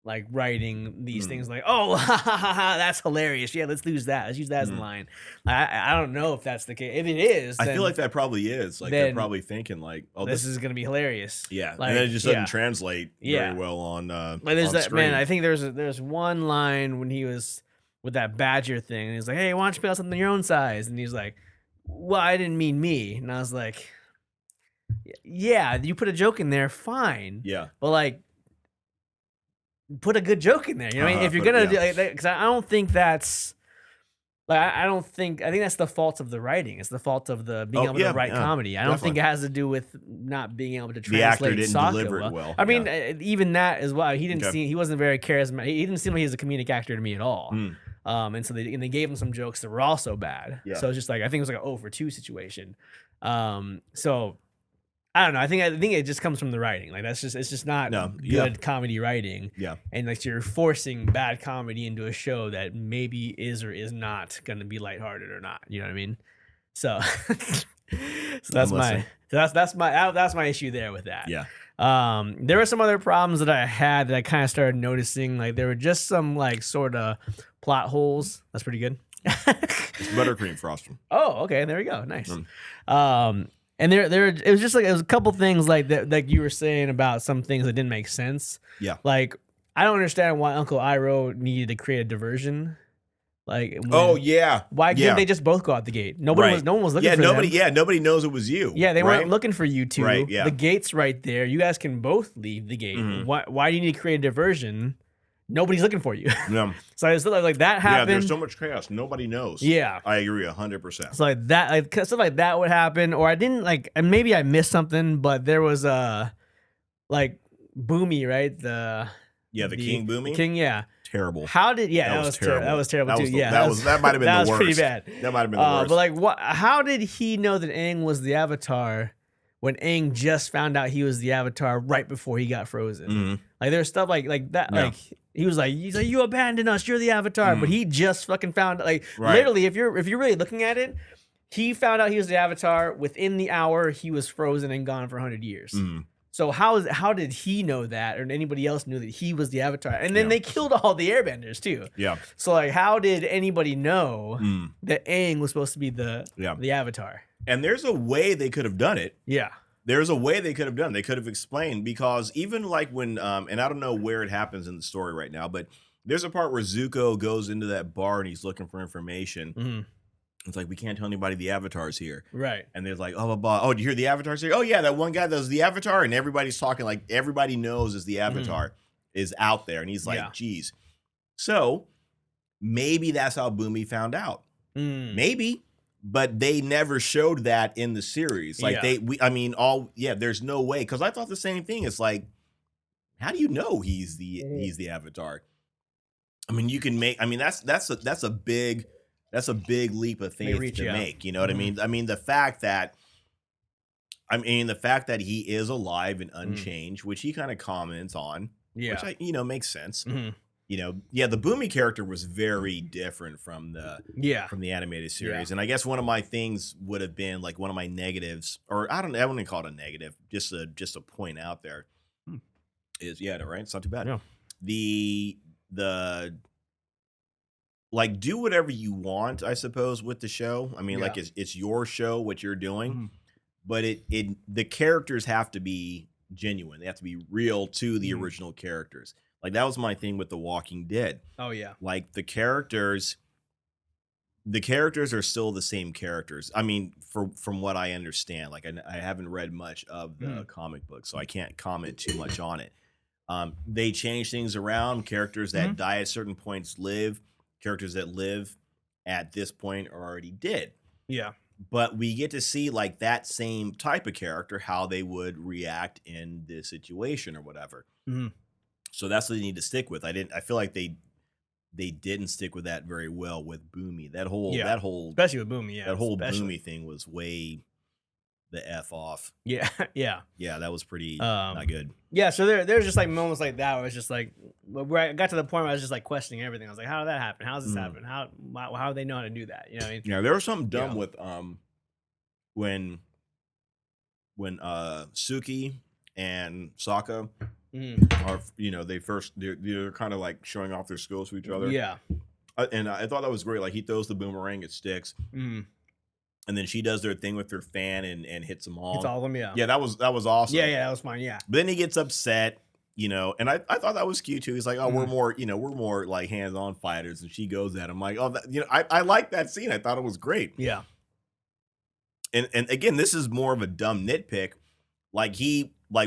like writing these things like, oh, that's hilarious. Yeah, let's use that. Let's use that as a line. I don't know if that's the case. If it is, I feel like that probably is. Like they're probably thinking like, oh, this is gonna be hilarious. Yeah, like, and then it just doesn't translate very well on. Like there's on that screen. man. I think there's one line when he was with that badger thing, and he's like, hey, why don't you put out something your own size? And he's like, well, I didn't mean me. And I was like, yeah, you put a joke in there, fine. Yeah, but like, put a good joke in there. You know what I mean? If you're gonna do like that, because I don't think that's like I think that's the fault of the writing. It's the fault of the being able to write comedy. I don't think it has to do with not being able to translate. The actor didn't Sokka deliver it well. I mean, even that as well. He wasn't very charismatic. He didn't seem like he was a comedic actor to me at all. And so they gave him some jokes that were also bad. Yeah. So it's just like, I think it was like an 0-for-2 situation. So I don't know. I think it just comes from the writing. Like it's just not good comedy writing. Yeah. And like you're forcing bad comedy into a show that maybe is or is not going to be lighthearted or not. You know what I mean? So, that's my issue there with that. Yeah. There were some other problems that I had that I kind of started noticing. Like there were just some like sort of plot holes. That's pretty good. It's buttercream frosting. Oh, okay. There we go. Nice. And it was just like it was a couple things like that, like you were saying about some things that didn't make sense. Yeah. Like I don't understand why Uncle Iroh needed to create a diversion. Like Oh yeah. why Yeah. didn't they just both go out the gate? No one was looking for nobody. them. Yeah, nobody knows it was you. Yeah, they right? weren't looking for you two. Right, yeah. The gate's right there. You guys can both leave the gate. Mhm. Why do you need to create a diversion? Nobody's looking for you. Yeah. So it's like that happened. Yeah, there's so much chaos. Nobody knows. Yeah. I agree 100%. So like that, like stuff like that would happen, or I didn't like, and maybe I missed something, but there was like Boomy, right? The King Boomy? King, yeah. Terrible. How did that was terrible? That was terrible too. Yeah, that might have been that the was worst. pretty bad. That might have been the worst. But like, what? How did he know that Aang was the Avatar when Aang just found out he was the Avatar right before he got frozen? Mhm. Like there's stuff like that. Yeah. Like he's like you abandoned us. You're the Avatar, but he just fucking found like Right. literally if you're really looking at it, he found out he was the Avatar within the hour. He was frozen and gone for 100 years. Mhm. So how did he know that, or anybody else knew that he was the Avatar? And then Yeah. they killed all the Airbenders too. Yeah. So like, how did anybody know Mm. that Aang was supposed to be the Yeah. Avatar? And there's a way they could have done it. Yeah. There's a way they could have done. They could have explained, because even like when and I don't know where it happens in the story right now, but there's a part where Zuko goes into that bar and he's looking for information. Mm-hmm. It's like, we can't tell anybody the Avatar's here. Right. And there's like, oh, blah, blah. Oh, do you hear the Avatar's here? Oh, yeah, that one guy that was the Avatar. And everybody's talking like everybody knows is the Avatar is out there. And he's like, Yeah. geez. So maybe that's how Boomy found out. Mm. Maybe. But they never showed that in the series. Like Yeah. there's no way. Because I thought the same thing. It's like, how do you know he's the Avatar? I mean, you can make, I mean, that's a big leap of faith reach to out. make. You know what I mean? I mean, the fact that he is alive and unchanged, which he kind of comments on, Yeah. which makes sense. Mhm. The Boomy character was very different from the Yeah. animated series. And I guess one of my things would have been like one of my negatives, or I wouldn't call it a negative, just a point out there is, right? It's not too bad. Yeah. The like, do whatever you want, I suppose, with the show. I mean, like it's your show, what you're doing, but the characters have to be genuine. They have to be real to the original characters. Like, that was my thing with The Walking Dead. Oh yeah. Like, the characters are still the same characters. I mean, from what I understand, like I haven't read much of the comic book, so I can't comment too much on it. They change things around. Characters that die at certain points live. Characters that live at this point are already dead. Yeah. But we get to see like that same type of character, how they would react in this situation or whatever. Mm-hmm. So that's what they need to stick with. I feel like they didn't stick with that very well with Boomy. That whole especially with Boomy, yeah. that whole Boomy thing was way the F off. Yeah. Yeah. Yeah, that was pretty not good. Yeah, so there's just like moments like that where it's just like where I got to the point where I was just like questioning everything. I was like, how did that happen? How does this happen? How do they know how to do that? You know what I mean? Yeah, there was something dumb with when Suki and Sokka are, they're kind of like showing off their skills to each other. Yeah. And I thought that was great. Like, he throws the boomerang, it sticks. And then she does their thing with her fan and hits them all. Hits all of them, yeah. Yeah, that was awesome. Yeah, that was fine, yeah. But then he gets upset, and I thought that was cute too. He's like, oh, we're more like hands-on fighters, and she goes at him like, oh, I like that scene. I thought it was great. Yeah. And again, this is more of a dumb nitpick. Like,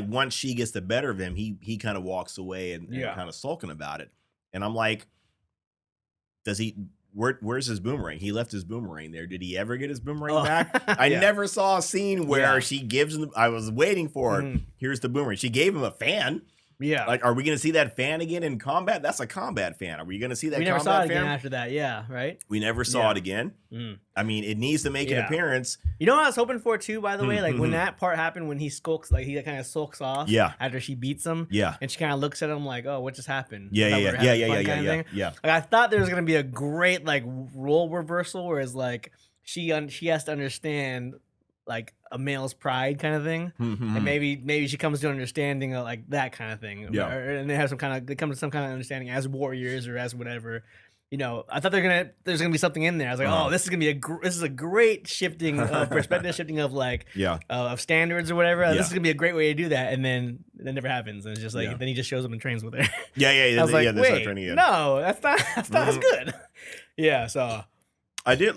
once she gets the better of him, he kind of walks away and kind of sulking about it. And I'm like, where's his boomerang? He left his boomerang there. Did he ever get his boomerang back? I never saw a scene where she gives him. I was waiting for it. Here's the boomerang. She gave him a fan. Yeah. Like, are we going to see that fan again in combat? That's a combat fan. Are we going to see that we combat never saw it fan? again after that. Yeah, right? We never saw it again. I mean, it needs to make an appearance. You know what I was hoping for too, by the way? Like, when that part happened, when he skulks, like he kind of sulks off after she beats him. Yeah. And she kind of looks at him like, oh, what just happened? Yeah. Like, I thought there was going to be a great, like, role reversal, whereas, like, she has to understand, like, a male's pride kind of thing. And maybe she comes to an understanding of, like, that kind of thing. Yeah. And they come to some kind of understanding as warriors or as whatever. I thought there's gonna be something in there. I was like, oh, this is gonna be this is a great shifting of perspective, shifting of like of standards or whatever. This is gonna be a great way to do that, and then that never happens. And it's just like then he just shows up and trains with her. I was like, wait, no, that's not as good. Yeah, so I did.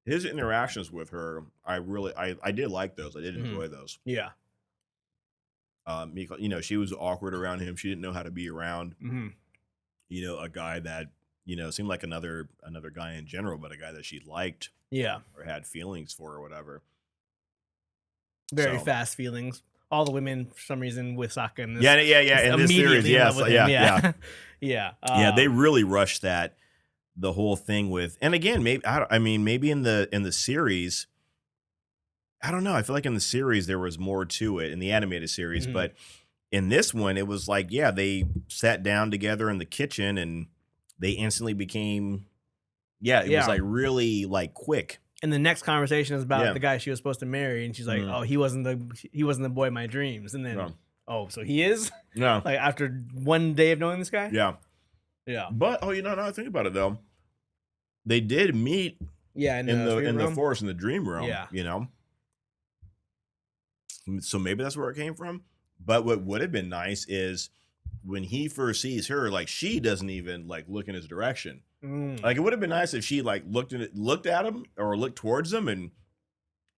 His interactions with her, I did like those. I did enjoy those. Yeah. She was awkward around him. She didn't know how to be around. A guy that seemed like another guy in general, but a guy that she liked, or had feelings for, or whatever. Very fast feelings. All the women, for some reason, with Sokka in this, in this series, yeah. They really rushed the whole thing with, and again, maybe in the series, I don't know. I feel like in the series there was more to it in the animated series, but in this one, it was like, they sat down together in the kitchen and they instantly became, it was like really like quick. And the next conversation is about the guy she was supposed to marry, and she's like, "Oh, he wasn't the boy of my dreams." And then, so he is. No, like after one day of knowing this guy. Yeah. But now I think about it though, they did meet. In the forest in the dream realm. So maybe that's where it came from. But what would have been nice is when he first sees her, like she doesn't even like look in his direction. Like it would have been nice if she like looked at him or looked towards him and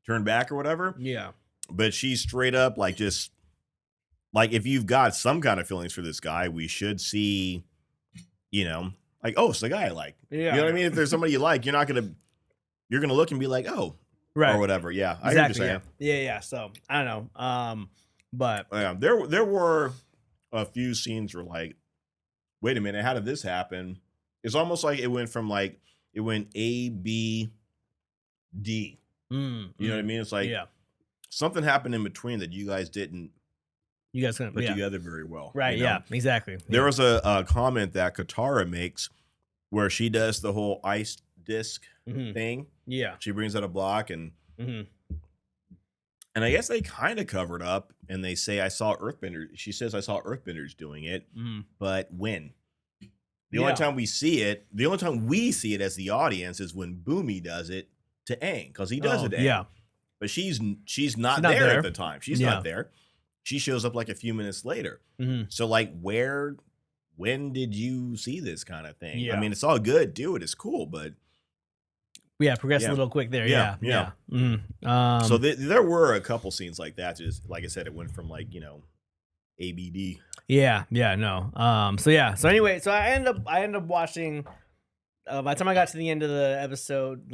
turned back or whatever. Yeah. But she's straight up like just like if you've got some kind of feelings for this guy, we should see, like, oh, it's the guy I like. Yeah. You know what I mean? If there's somebody you like, you're gonna look and be like, oh, right, or whatever. Yeah. Exactly. I hear what you're saying. Yeah. So I don't know. But there were a few scenes where like, wait a minute, how did this happen? It's almost like it went A, B, D. You know what I mean? It's like something happened in between that you guys couldn't put together very well. Right. Yeah, exactly. There was a comment that Katara makes where she does the whole ice disc thing. Yeah. She brings out a block and I guess they kind of covered up and they say, I saw Earthbenders. She says, I saw Earthbenders doing it, but when? The only time we see it as the audience is when Boomy does it to Aang, because he does it to Aang. Yeah. But she's not there at the time. She's not there. She shows up like a few minutes later. So like when did you see this kind of thing? Yeah. I mean, it's all good. Do it. It's cool, but progress a little quick there. Yeah. So there were a couple scenes like that. Just like I said, it went from like, ABD. No. So anyway, so I end up watching. By the time I got to the end of the episode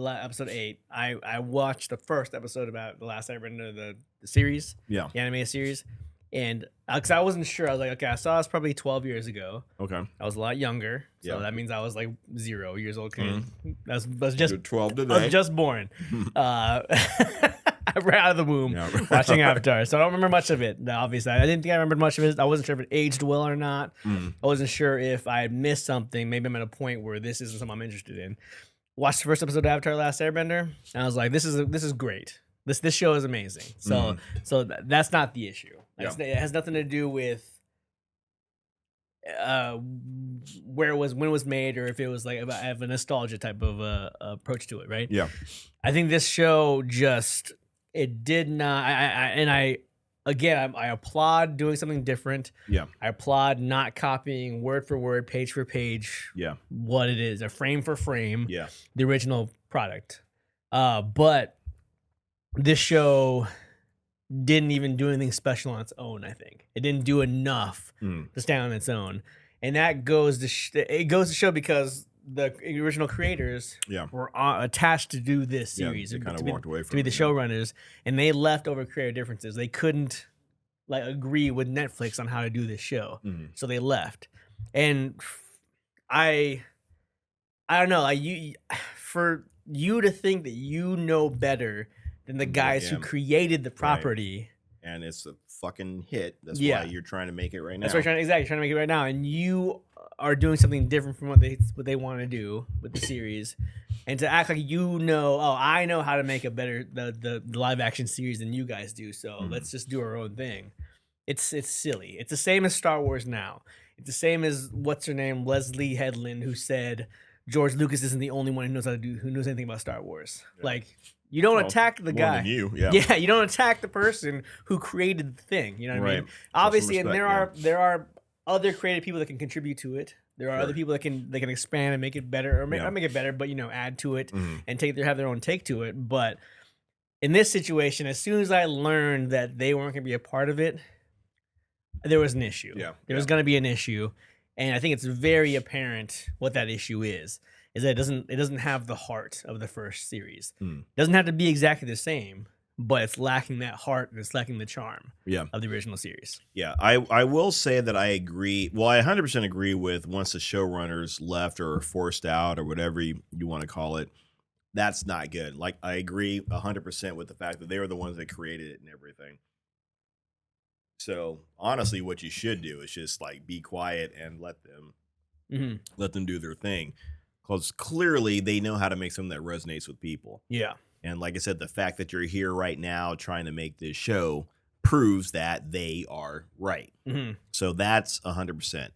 8, I watched the first episode about the Last Airbender, the series, the animated series, and because I wasn't sure, I was like, okay, I saw this probably 12 years ago. Okay, I was a lot younger, so that means I was like 0 years old. That's just You're 12 today. I was just born. Right out of the womb, watching Avatar. So I don't remember much of it. Obviously, I didn't think I remembered much of it. I wasn't sure if it aged well or not. I wasn't sure if I had missed something. Maybe I'm at a point where this isn't something I'm interested in. Watched the first episode of Avatar: Last Airbender, and I was like, "This is great. This show is amazing." So that's not the issue. It has nothing to do with where it was, when it was made, or if it was like I have a nostalgia type of approach to it, right? Yeah. I think this show just. It did not. I applaud doing something different. Yeah. I applaud not copying word for word, page for page. Yeah. What it is, a frame for frame. Yeah. The original product. But this show didn't even do anything special on its own. I think it didn't do enough to stand on its own, and that goes to show because the original creators were attached to do this series. They kind of walked away from to be the showrunners, and they left over creative differences. They couldn't like agree with Netflix on how to do this show, so they left. And I don't know, like for you to think that you know better than the guys who created the property, and it's a fucking hit. That's why you're trying to make it right now. That's why you're trying to make it right now, and you are doing something different from what they want to do with the series, and to act like I know how to make a better the live action series than you guys do. So let's just do our own thing. It's silly. It's the same as Star Wars now. It's the same as what's her name, Leslie Headland, who said George Lucas isn't the only one who knows anything about Star Wars. Yeah. Like, you don't Well, attack the more guy. than you, yeah. Yeah, you don't attack the person who created the thing. You know what I mean? Right. Show some Obviously, and respect, there are other creative people that can contribute to it. There are other Sure. people that can expand and make it better, or Yeah. not make it better, but add to it Mhm. and have their own take to it. But in this situation, as soon as I learned that they weren't going to be a part of it, there was an issue. Yeah, There was going to be an issue, and I think it's very apparent what that issue is that it doesn't have the heart of the first series. Mm. It doesn't have to be exactly the same, but it's lacking that heart and it's lacking the charm Yeah. of the original series. Yeah, I will say that I agree. Well, I 100% agree with once the showrunners left or forced out or whatever you want to call it, that's not good. Like, I agree 100% with the fact that they were the ones that created it and everything. So honestly, what you should do is just like be quiet and let them do their thing, because clearly they know how to make something that resonates with people. Yeah. And like I said, the fact that you're here right now trying to make this show proves that they are right. So that's 100%.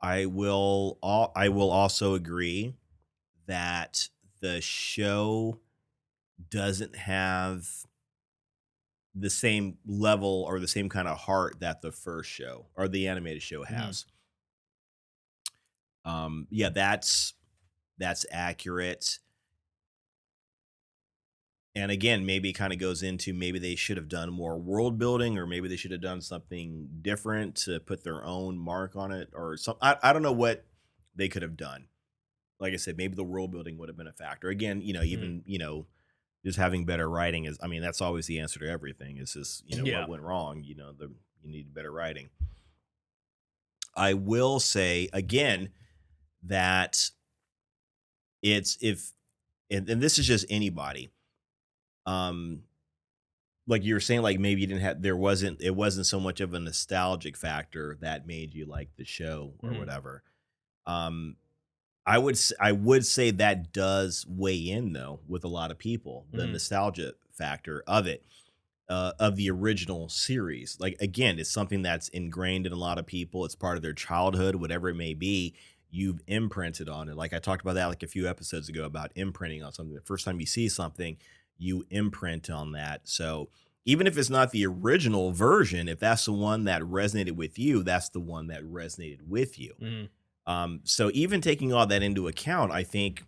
I will also agree that the show doesn't have the same level or the same kind of heart that the first show or the animated show has. Yeah, that's accurate. And again, maybe it kind of goes into maybe they should have done more world building, or maybe they should have done something different to put their own mark on it, or something. I don't know what they could have done. Like I said, maybe the world building would have been a factor. Again, even just having better writing is, I mean, that's always the answer to everything. It's just, what went wrong, you need better writing. I will say again that and this is just anybody. Like you were saying, like maybe it wasn't so much of a nostalgic factor that made you like the show or whatever. I would say that does weigh in though with a lot of people, the nostalgia factor of it, of the original series. Like, again, it's something that's ingrained in a lot of people. It's part of their childhood, whatever it may be. You've imprinted on it. Like I talked about that like a few episodes ago about imprinting on something. The first time you see something, you imprint on that. So even if it's not the original version, if that's the one that resonated with you, that's the one that resonated with you. So even taking all that into account, I think,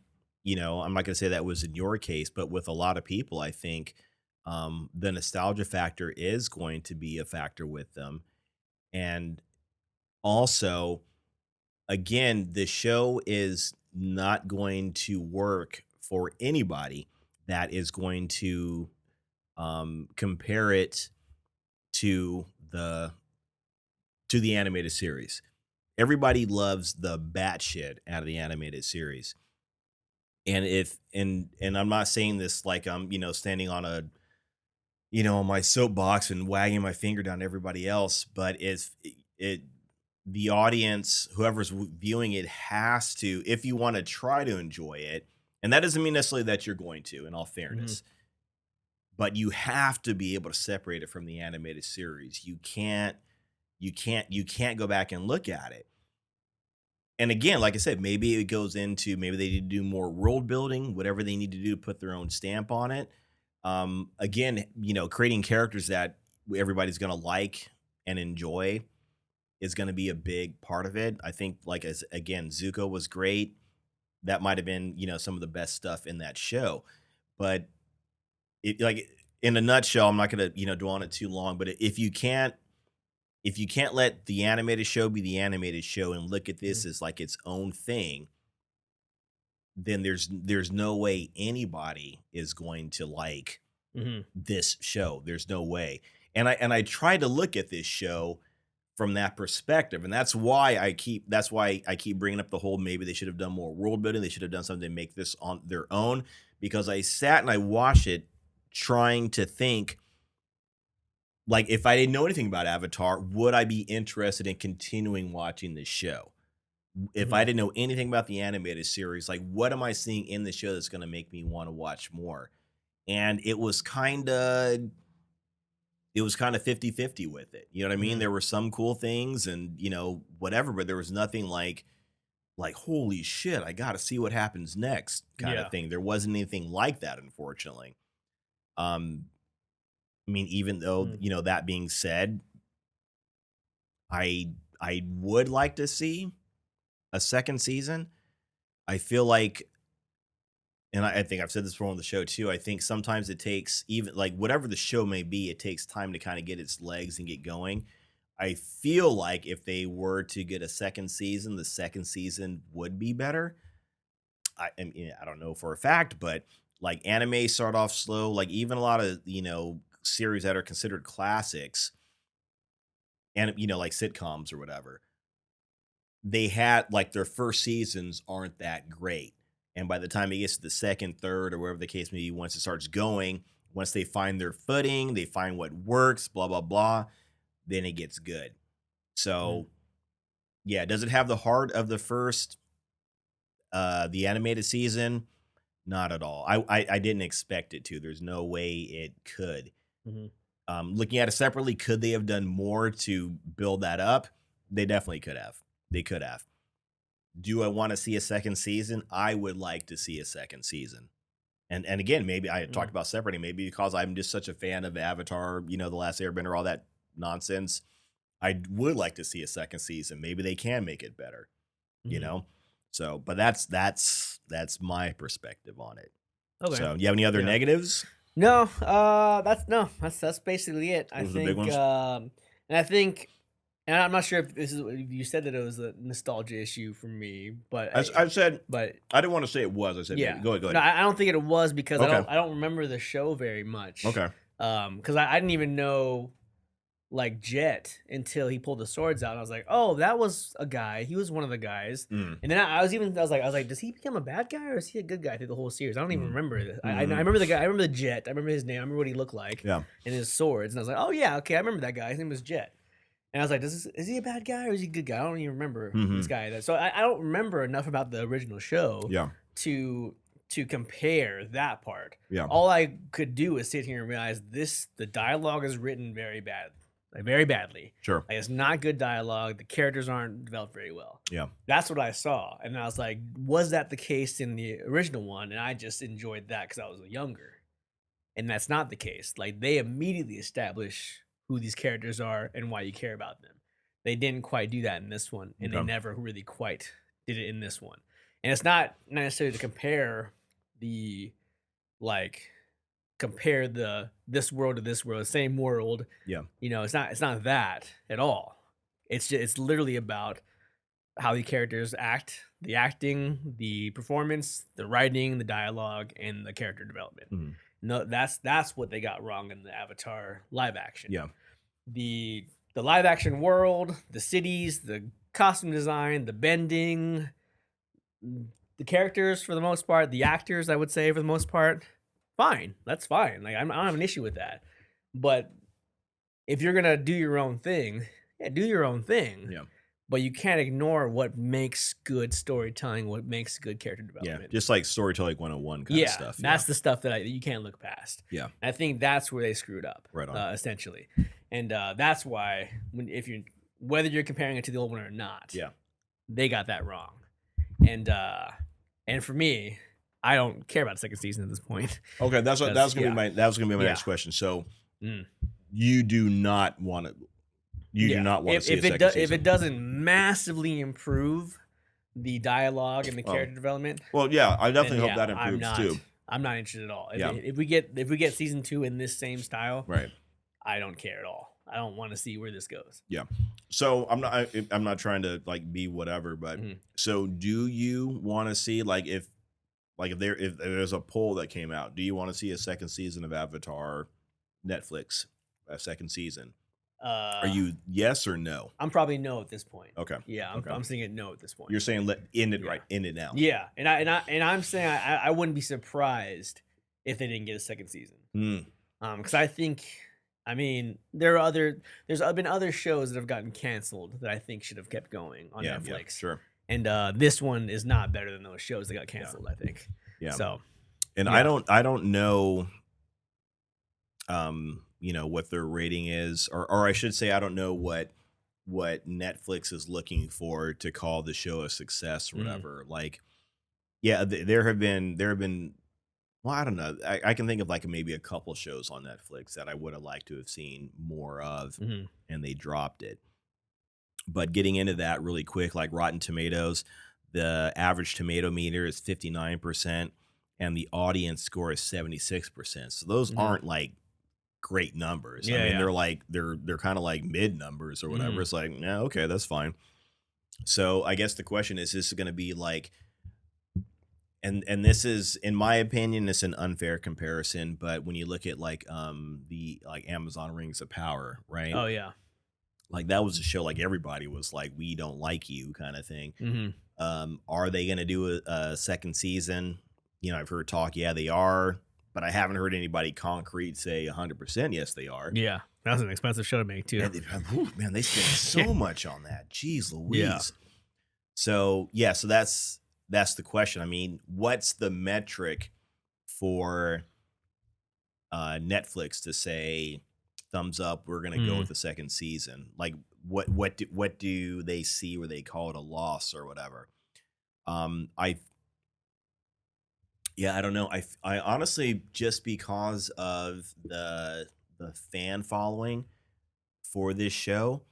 I'm not going to say that was in your case, but with a lot of people, I think the nostalgia factor is going to be a factor with them. And also, again, the show is not going to work for anybody that is going to compare it to the animated series. Everybody loves the batshit out of the animated series. And and I'm not saying this like I'm, standing on on my soapbox and wagging my finger down to everybody else, but the audience, whoever's viewing it, has to, if you want to try to enjoy it, and that doesn't mean necessarily that you're going to, in all fairness, but you have to be able to separate it from the animated series. You can't go back and look at it. And again, like I said, maybe it goes into, maybe they need to do more world building, whatever they need to do to put their own stamp on it. Again, creating characters that everybody's going to like and enjoy is going to be a big part of it. I think, again, Zuko was great. That might have been, some of the best stuff in that show. But in a nutshell, I'm not going to, dwell on it too long, but if you can't let the animated show be the animated show and look at this as like its own thing, then there's no way anybody is going to like this show. There's no way. And I try to look at this show from that perspective, and that's why I keep bringing up the whole, maybe they should have done more world building. They should have done something to make this on their own, because I sat and I watched it trying to think, like, if I didn't know anything about Avatar, would I be interested in continuing watching this show? If I didn't know anything about the animated series, like, what am I seeing in the show that's going to make me want to watch more? And it was kind of it was kind of 50-50 with it. You know what I mean? Mhm. There were some cool things and, whatever, but there was nothing like holy shit, I got to see what happens next kind of Yeah. thing. There wasn't anything like that, unfortunately. Um, I mean, even though, Mm. that being said, I would like to see a second season. I feel like, and I think I've said this before on the show too. I think sometimes it takes, even like whatever the show may be, it takes time to kind of get its legs and get going. I feel like if they were to get a second season, the second season would be better. I don't know for a fact, but like anime start off slow. Like even a lot of series that are considered classics, and like sitcoms or whatever, they had like their first seasons aren't that great. And by the time it gets to the second, third, or wherever the case may be, once it starts going, once they find their footing, they find what works, blah, blah, blah, then it gets good. Mm. So, yeah, does it have the heart of the first, the animated season? Not at all. I didn't expect it to. There's no way it could. Mhm. Looking at it separately, could they have done more to build that up? They definitely could have. They could have. Do I want to see a second season? I would like to see a second season. And again, maybe I had talked Mm. about separating, maybe because I'm just such a fan of Avatar, The Last Airbender, all that nonsense. I would like to see a second season. Maybe they can make it better, you Mhm. know? So, but that's my perspective on it. Okay. So, you have any other Yeah. negatives? No, that's basically it. I Those are the big think, ones? and I think, and I'm not sure if this is if you said that it was a nostalgia issue for me, but I said but I didn't want to say it was. I said maybe. yeah, Go ahead. Go no, ahead. I don't think it was because Okay. I don't remember the show very much. Okay. Because I didn't even know like Jet until he pulled the swords out. And I was like, oh, that was a guy. He was one of the guys. Mm. And then I was like, does he become a bad guy or is he a good guy through the whole series? I don't even Mm. remember this. I Mhm. remember the guy. I remember the Jet. I remember his name. I remember what he looked like Yeah. and his swords. And I was like, oh yeah, okay, I remember that guy. His name was Jet. And I was like, is he a bad guy or is he a good guy? I don't even remember this guy. So I don't remember enough about the original show Yeah. to compare that part. Yeah. All I could do is sit here and realize the dialogue is written very bad, like very badly. Sure. Like it's not good dialogue. The characters aren't developed very well. Yeah. That's what I saw, and I was like, was that the case in the original one? And I just enjoyed that because I was younger, and that's not the case. Like they immediately establish who these characters are and why you care about them. They didn't quite do that in this one, and they Okay. never really quite did it in this one. And it's not necessarily to compare the like compare this world to this world, the same world. Yeah. It's not that at all. It's literally about how the characters act, the acting, the performance, the writing, the dialogue, and the character development. Mhm. No, that's what they got wrong in the Avatar live action. Yeah. The live action world, the cities, the costume design, the bending, the characters for the most part, the actors, I would say for the most part, fine. That's fine. Like I don't have an issue with that. But if you're gonna do your own thing, yeah, do your own thing. Yeah. But you can't ignore what makes good storytelling, what makes good character Yeah. development. Just like storytelling 101 kind of stuff. That's the stuff that you can't look past. Yeah. I think that's where they screwed up, Right on. essentially, and that's why whether you're comparing it to the old one or not, Yeah. they got that wrong, and for me, I don't care about the second season at this point. Okay, that was gonna be my Yeah. next question. So Mm. you do not want to do not want to see a second if season. it doesn't massively improve the dialogue and the Oh. character development, Well, yeah, I then definitely hope that improves too. I'm not interested at all. Yeah. If we get season 2 in this same style, Right. I don't care at all. I don't want to see where this goes. Yeah. So I'm not trying to like be whatever, but Mhm. so do you want to see if there's a poll that came out, do you want to see a second season of Avatar, Netflix, a second season? Are you yes or no? I'm probably no at this point. Okay. Yeah, Okay. I'm saying it no at this point. You're saying end it Yeah. right, end it now. Yeah, and I'm saying I wouldn't be surprised if they didn't get a second season. Mm. Because I think, I mean, there's been other shows that have gotten canceled that I think should have kept going on Yeah, Netflix. sure. And this one is not better than those shows that got canceled, I think. Yeah. So, And yeah. I don't know what their rating is, or I should say, I don't know what Netflix is looking for to call the show a success or Mm. whatever. Like, yeah, there have been. Well, I don't know. I can think of like maybe a couple shows on Netflix that I would have liked to have seen more of, Hmm. and they dropped it. But getting into that really quick, like Rotten Tomatoes, the average tomato meter is 59%, and the audience score is 76%. So those Hmm. aren't like great numbers. I Yeah, mean, yeah. they're kind of like mid numbers or whatever. Hmm. It's like, yeah, okay, that's fine. So I guess the question is, this is going to be like, and this is, in my opinion, it's an unfair comparison. But when you look at like the like Amazon Rings of Power, right? Oh yeah. Like that was a show like everybody was like, we don't like you kind of thing. Hmm. Are they going to do a second season? I've heard talk, yeah, they are, but I haven't heard anybody concrete say 100% yes, they are. Yeah, that was an expensive show to make too. Man, they spent so much on that. Jeez Yeah. Louise. So yeah, so that's the question. I mean, what's the metric for Netflix to say thumbs up, we're gonna go Mm. with the second season? Like what do they see where they call it a loss or whatever? I Yeah, I don't know. I honestly, just because of the fan following for this show,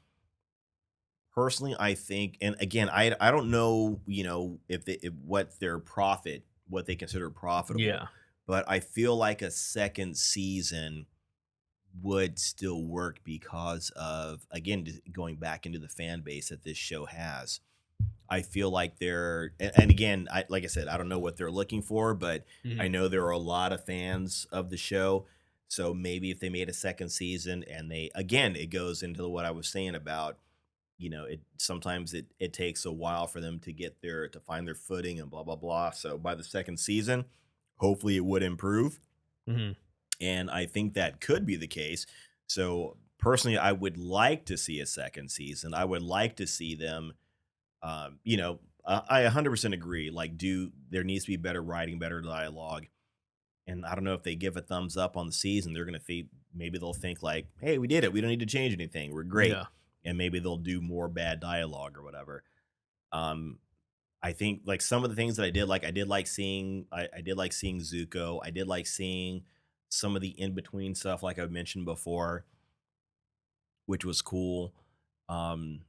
personally, I think, and again, I don't know, if what they consider profitable, Yeah. but I feel like a second season would still work because of, again, just going back into the fan base that this show has. I feel like and again, like I said, I don't know what they're looking for, but I Mhm. know there are a lot of fans of the show. So maybe if they made a second season, and again, it goes into what I was saying about, it sometimes it takes a while for them to find their footing and blah blah blah. So by the second season, hopefully it would improve, Mhm. and I think that could be the case. So personally, I would like to see a second season. I would like to see them, I 100% agree. Like, there needs to be better writing, better dialogue, and I don't know if they give a thumbs up on the season, they're gonna think, maybe they'll think like, "Hey, we did it. We don't need to change anything. We're great," Yeah. and maybe they'll do more bad dialogue or whatever. Um, I think like some of the things that I did, like I did like seeing Zuko. I did like seeing some of the in between stuff, like I mentioned before, which was cool. Um,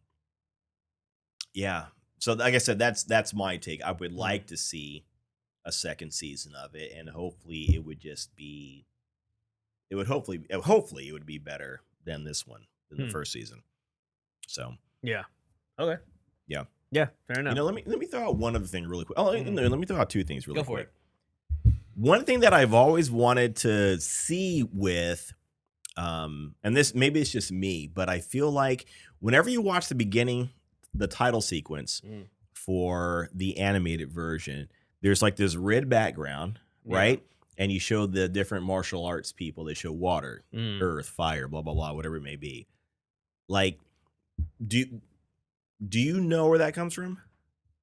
yeah. So like I said, that's my take. I would Mhm. like to see a second season of it, and hopefully it would just be hopefully it would be better than this one, than the Hmm. first season. So Yeah. Okay. yeah. Yeah. Fair enough. Let me throw out one other thing really quick. Oh, Mhm. no, let me throw out two things really Go for quick. it. One thing that I've always wanted to see with, and this, maybe it's just me, but I feel like whenever you watch the beginning, the title sequence Mm. for the animated version, there's like this red background, Yeah. right? And you show the different martial arts people. They show water, Mm. earth, fire, blah blah blah, whatever it may be. Like, do do you know where that comes from?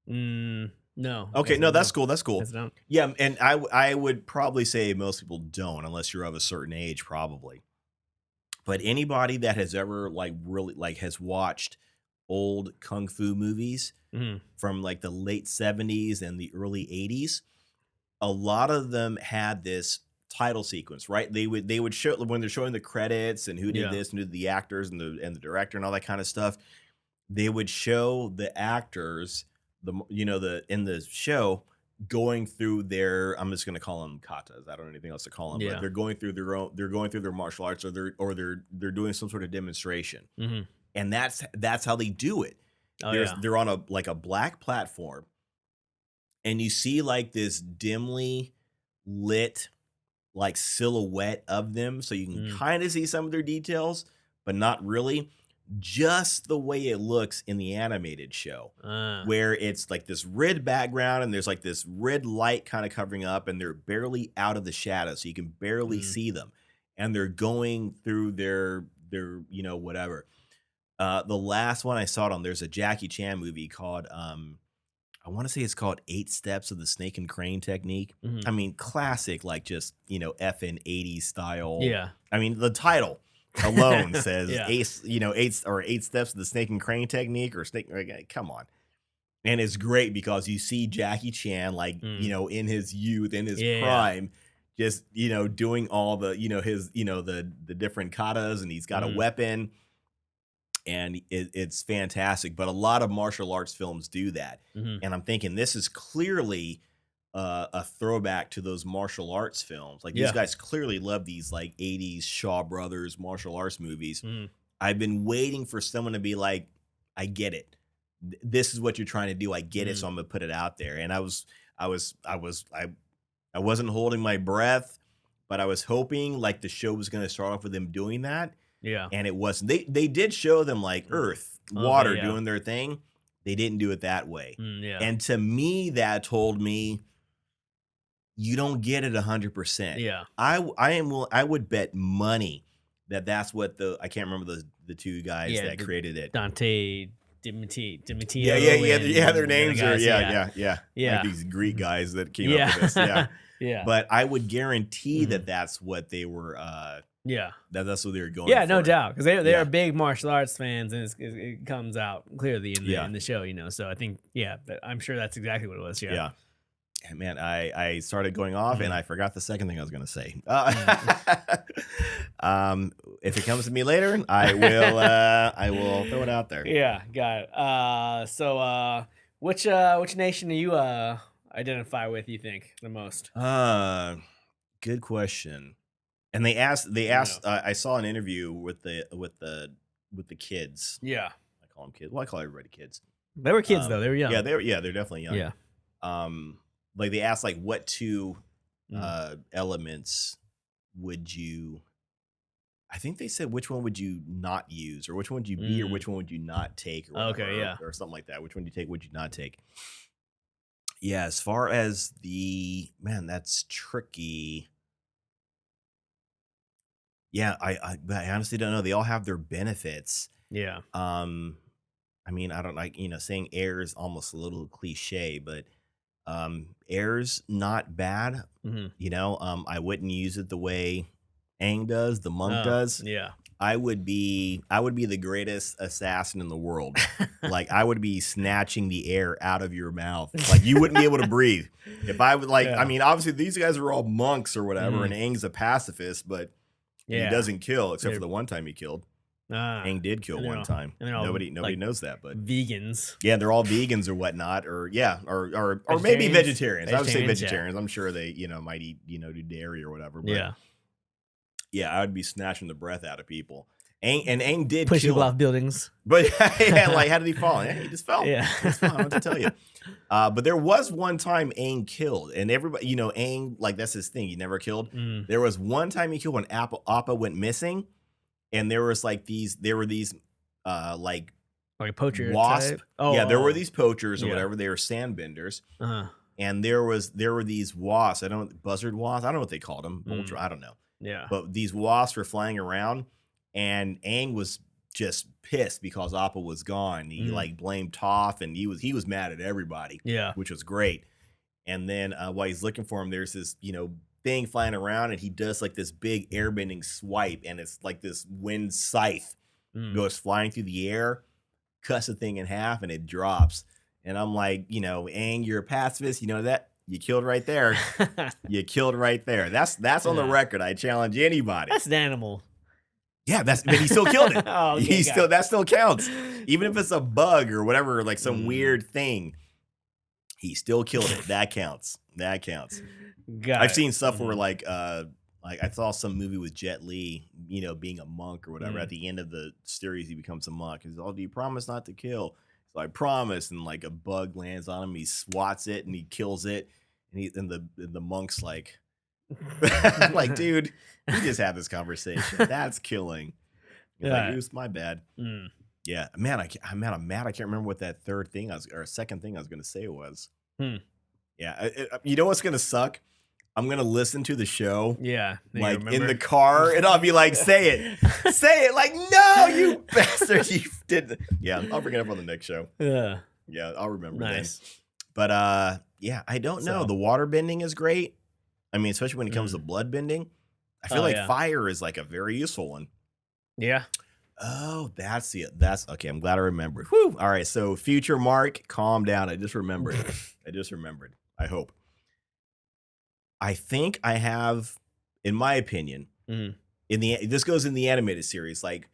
No. I Okay, guess I no, don't that's know. cool. That's cool. Guess I don't. Yeah, and I would probably say most people don't, unless you're of a certain age, probably. But anybody that has ever like really like has watched old kung fu movies Mhm. from like the late 70s and the early 80s, a lot of them had this title sequence, right? They would show when they're showing the credits and who did Yeah. this and who did the actors and the director and all that kind of stuff. They would show the actors, the in the show, going through their, I'm just going to call them katas. I don't know anything else to call them, but Yeah. they're going through their martial arts, or they're doing some sort of demonstration. Mhm. And that's how they do it. Oh yeah. They're on a black platform, and you see like this dimly lit like silhouette of them, so you can Mm. kind of see some of their details, but not really. Just the way it looks in the animated show, Ah. where it's like this red background and there's like this red light kind of covering up, and they're barely out of the shadow, so you can barely Mm. see them, and they're going through their whatever. The last one I saw it on, there's a Jackie Chan movie called I want to say it's called 8 Steps of the Snake and Crane Technique. Mhm. I mean, classic, like just, effing 80s style. Yeah. I mean, the title alone says Yeah. 8 Steps of the Snake and Crane Technique or Snake. Come on. And it's great because you see Jackie Chan, like, in his youth, in his prime, just, doing all the, his, the different katas, and he's got a weapon. And it's fantastic, but a lot of martial arts films do that. And I'm thinking this is clearly a throwback to those martial arts films. Like these guys clearly love these like 80s Shaw Brothers martial arts movies. I've been waiting for someone to be like, I get it. This is what you're trying to do. I get it. So I'm gonna put it out there. And I wasn't holding my breath, but I was hoping like the show was gonna start off with them doing that. Yeah. And it wasn't. They did show them like earth, water doing their thing. They didn't do it that way. Yeah. And to me, that told me you don't get it 100%. Yeah. I would bet money that's what I can't remember the two guys that created it. Dante Dimitri. Yeah. Their names are yeah. Like these Greek guys that came up with this. Yeah. Yeah. But I would guarantee that's what they were. That's what they were going. Yeah, for. no doubt, because they are big martial arts fans, and it comes out clearly in the show, So I think I'm sure that's exactly what it was. Yeah. And man, I started going off, and I forgot the second thing I was going to say. If it comes to me later, I will throw it out there. Yeah, got it. So which nation do you identify with? You think the most? Good question. And they asked. I saw an interview with the kids. Yeah, I call them kids. Well, I call everybody kids. They were kids though. They were young. Yeah, they're definitely young. Yeah. Like they asked, like, what two elements would you? I think they said which one would you not use, or which one would you be, or which one would you not take, or whatever, okay, yeah, or something like that. Which one do you take? Would you not take? Yeah, as far as that's tricky. Yeah, I honestly don't know. They all have their benefits. Yeah. I mean, I don't like, saying air is almost a little cliche, but air's not bad. I wouldn't use it the way Aang does, the monk does. Yeah. I would be the greatest assassin in the world. Like I would be snatching the air out of your mouth. Like you wouldn't be able to breathe. If I would I mean, obviously these guys are all monks or whatever, and Aang's a pacifist, but he doesn't kill except for the one time he killed. Aang did kill one time. Nobody knows that, but vegans. Yeah, they're all vegans or whatnot, or maybe vegetarians. I would say vegetarians. I'm sure they might eat do dairy or whatever. But yeah, I would be snatching the breath out of people. Aang did push kill people off buildings, but like how did he fall? Yeah, he just fell. Yeah, that's fine. I don't have to tell you. But there was one time Aang killed, and everybody, Aang, like that's his thing. He never killed. There was one time he killed when Appa went missing, and there was like these like poacher wasp. Type? There were these poachers or whatever. They were sandbenders. And there were these wasps. Buzzard wasps. I don't know what they called them. Vulture. I don't know. Yeah. But these wasps were flying around, and Aang was just pissed because Appa was gone. He like blamed Toph, and he was mad at everybody. Yeah, which was great. And then while he's looking for him, there's this thing flying around, and he does like this big airbending swipe, and it's like this wind scythe goes flying through the air, cuts the thing in half, and it drops. And I'm like, Aang, you're a pacifist. You know that. You killed right there. You killed right there. That's on the record. I challenge anybody. That's an animal. Yeah, but he still killed it. That still counts. Even if it's a bug or whatever, like some weird thing, he still killed it. That counts. That counts. I've seen stuff where like I saw some movie with Jet Li, being a monk or whatever. At the end of the series, he becomes a monk. He's do you promise not to kill? So I promise, and like a bug lands on him, he swats it and he kills it, and the monk's like, like, dude, we just had this conversation. That's killing. Like, it was my bad. Yeah, man, I'm mad. I can't remember what that second thing I was gonna say was. Yeah, you know what's gonna suck? I'm gonna listen to the show. Yeah, like in the car, and I'll be like, "Say it, say it!" Like, no, you bastard, you didn't. Yeah, I'll bring it up on the next show. Yeah, I'll remember. Nice. Then. But yeah, I don't know. So- The water bending is great. I mean, especially when it comes to blood bending. I feel Oh, like yeah. fire is like a very useful one. Yeah. Oh, that's okay. I'm glad I remembered. Whew. All right. So future Mark, calm down. I just remembered. I hope. I think I have, in my opinion, this goes in the animated series, like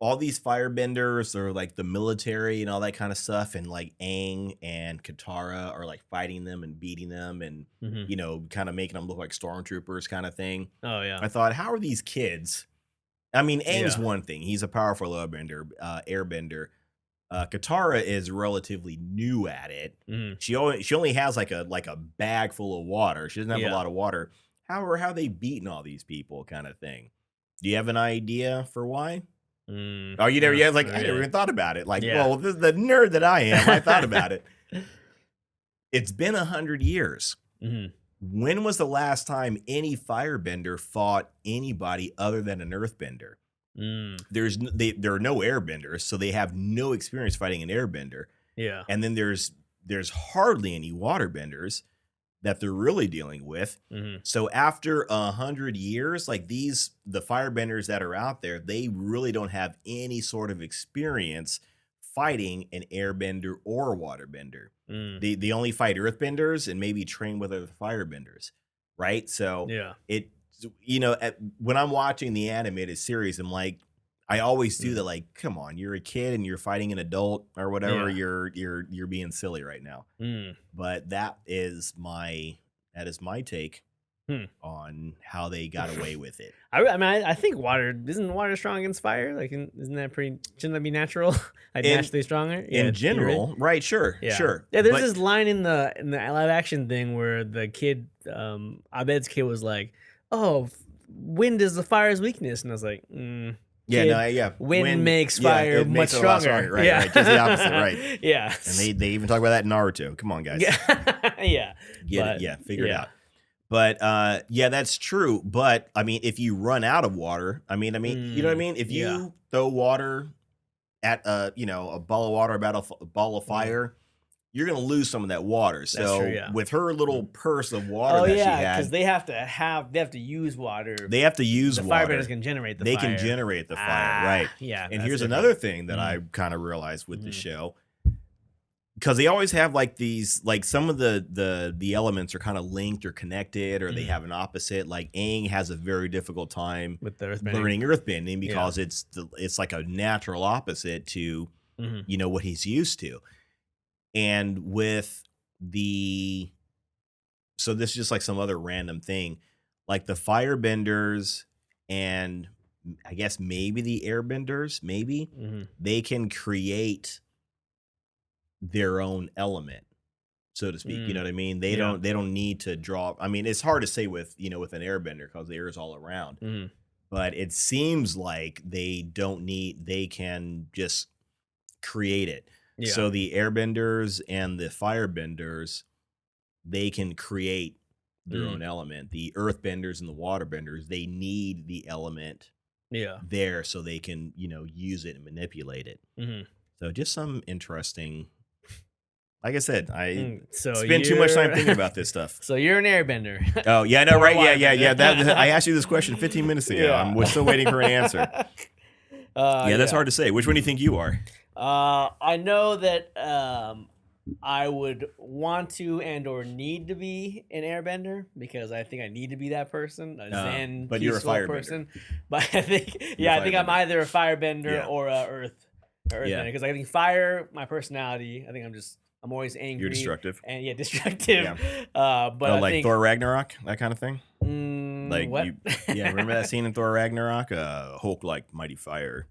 all these firebenders or like the military and all that kind of stuff, and like Aang and Katara are like fighting them and beating them and you know, kind of making them look like stormtroopers kind of thing. Oh yeah. I thought, how are these kids? I mean, Aang's Yeah. one thing. He's a powerful airbender. Katara is relatively new at it. She only has like a bag full of water. She doesn't have a lot of water. How are they beating all these people kind of thing? Do you have an idea for why? Oh, you never? Yeah, like I never even thought about it. Like, well, the nerd that I am, I thought about it. It's been 100 years. When was the last time any firebender fought anybody other than an earthbender? There are no airbenders, so they have no experience fighting an airbender. Yeah. And then there's hardly any waterbenders that they're really dealing with. So after 100 years, like the firebenders that are out there, they really don't have any sort of experience fighting an airbender or a waterbender. They only fight earthbenders and maybe train with other firebenders, right? So it, you know, when I'm watching the animated series, I'm like, I always do that. Like, come on, you're a kid and you're fighting an adult or whatever. You're being silly right now. But that is my take on how they got away with it. I mean, I think isn't water strong against fire? Like, shouldn't that be natural? Like naturally stronger in general, right? Sure, sure. Yeah, there's this line in the live action thing where the kid, Abed's kid, was like, "Oh, wind is the fire's weakness," and I was like, Wind makes fire much stronger. Right, right. Just the opposite, right. Yeah. And they even talk about that in Naruto. Come on, guys. Yeah. Figure it out. But yeah, that's true. But I mean, if you run out of water, you know what I mean? If you throw water at a ball of water about a ball of fire, you're gonna lose some of that water. So with her little purse of water that she had, because they have to use water. They have to use water. Firebenders can generate the fire. fire. They can generate the fire, right? Yeah. And here's another thing that I kind of realized with the show, because they always have like these, like some of the elements are kind of linked or connected, or they have an opposite. Like Aang has a very difficult time with the earthbending. learning earthbending because it's like a natural opposite to what he's used to. And with so this is just like some other random thing, like the firebenders and I guess maybe the airbenders, they can create their own element, so to speak. You know what I mean? They don't need to draw. I mean, it's hard to say with an airbender because the air is all around. But it seems like they can just create it. So the airbenders and the firebenders, they can create their own element. The earthbenders and the waterbenders, they need the element there so they can, use it and manipulate it. So just some interesting, like I said, I spend too much time thinking about this stuff. So you're an airbender. Oh, yeah, no, right. Yeah. I asked you this question 15 minutes ago. We're still waiting for an answer. That's hard to say. Which one do you think you are? I know that I would want to and or need to be an airbender because I think I need to be that person, a zen, but you're a firebender person. But I think I'm either a firebender or a earthbender because I think fire, my personality, I think I'm always angry. You're destructive. And destructive. But I like think, Thor Ragnarok, that kind of thing. Like what? Remember that scene in Thor Ragnarok? Hulk like mighty fire.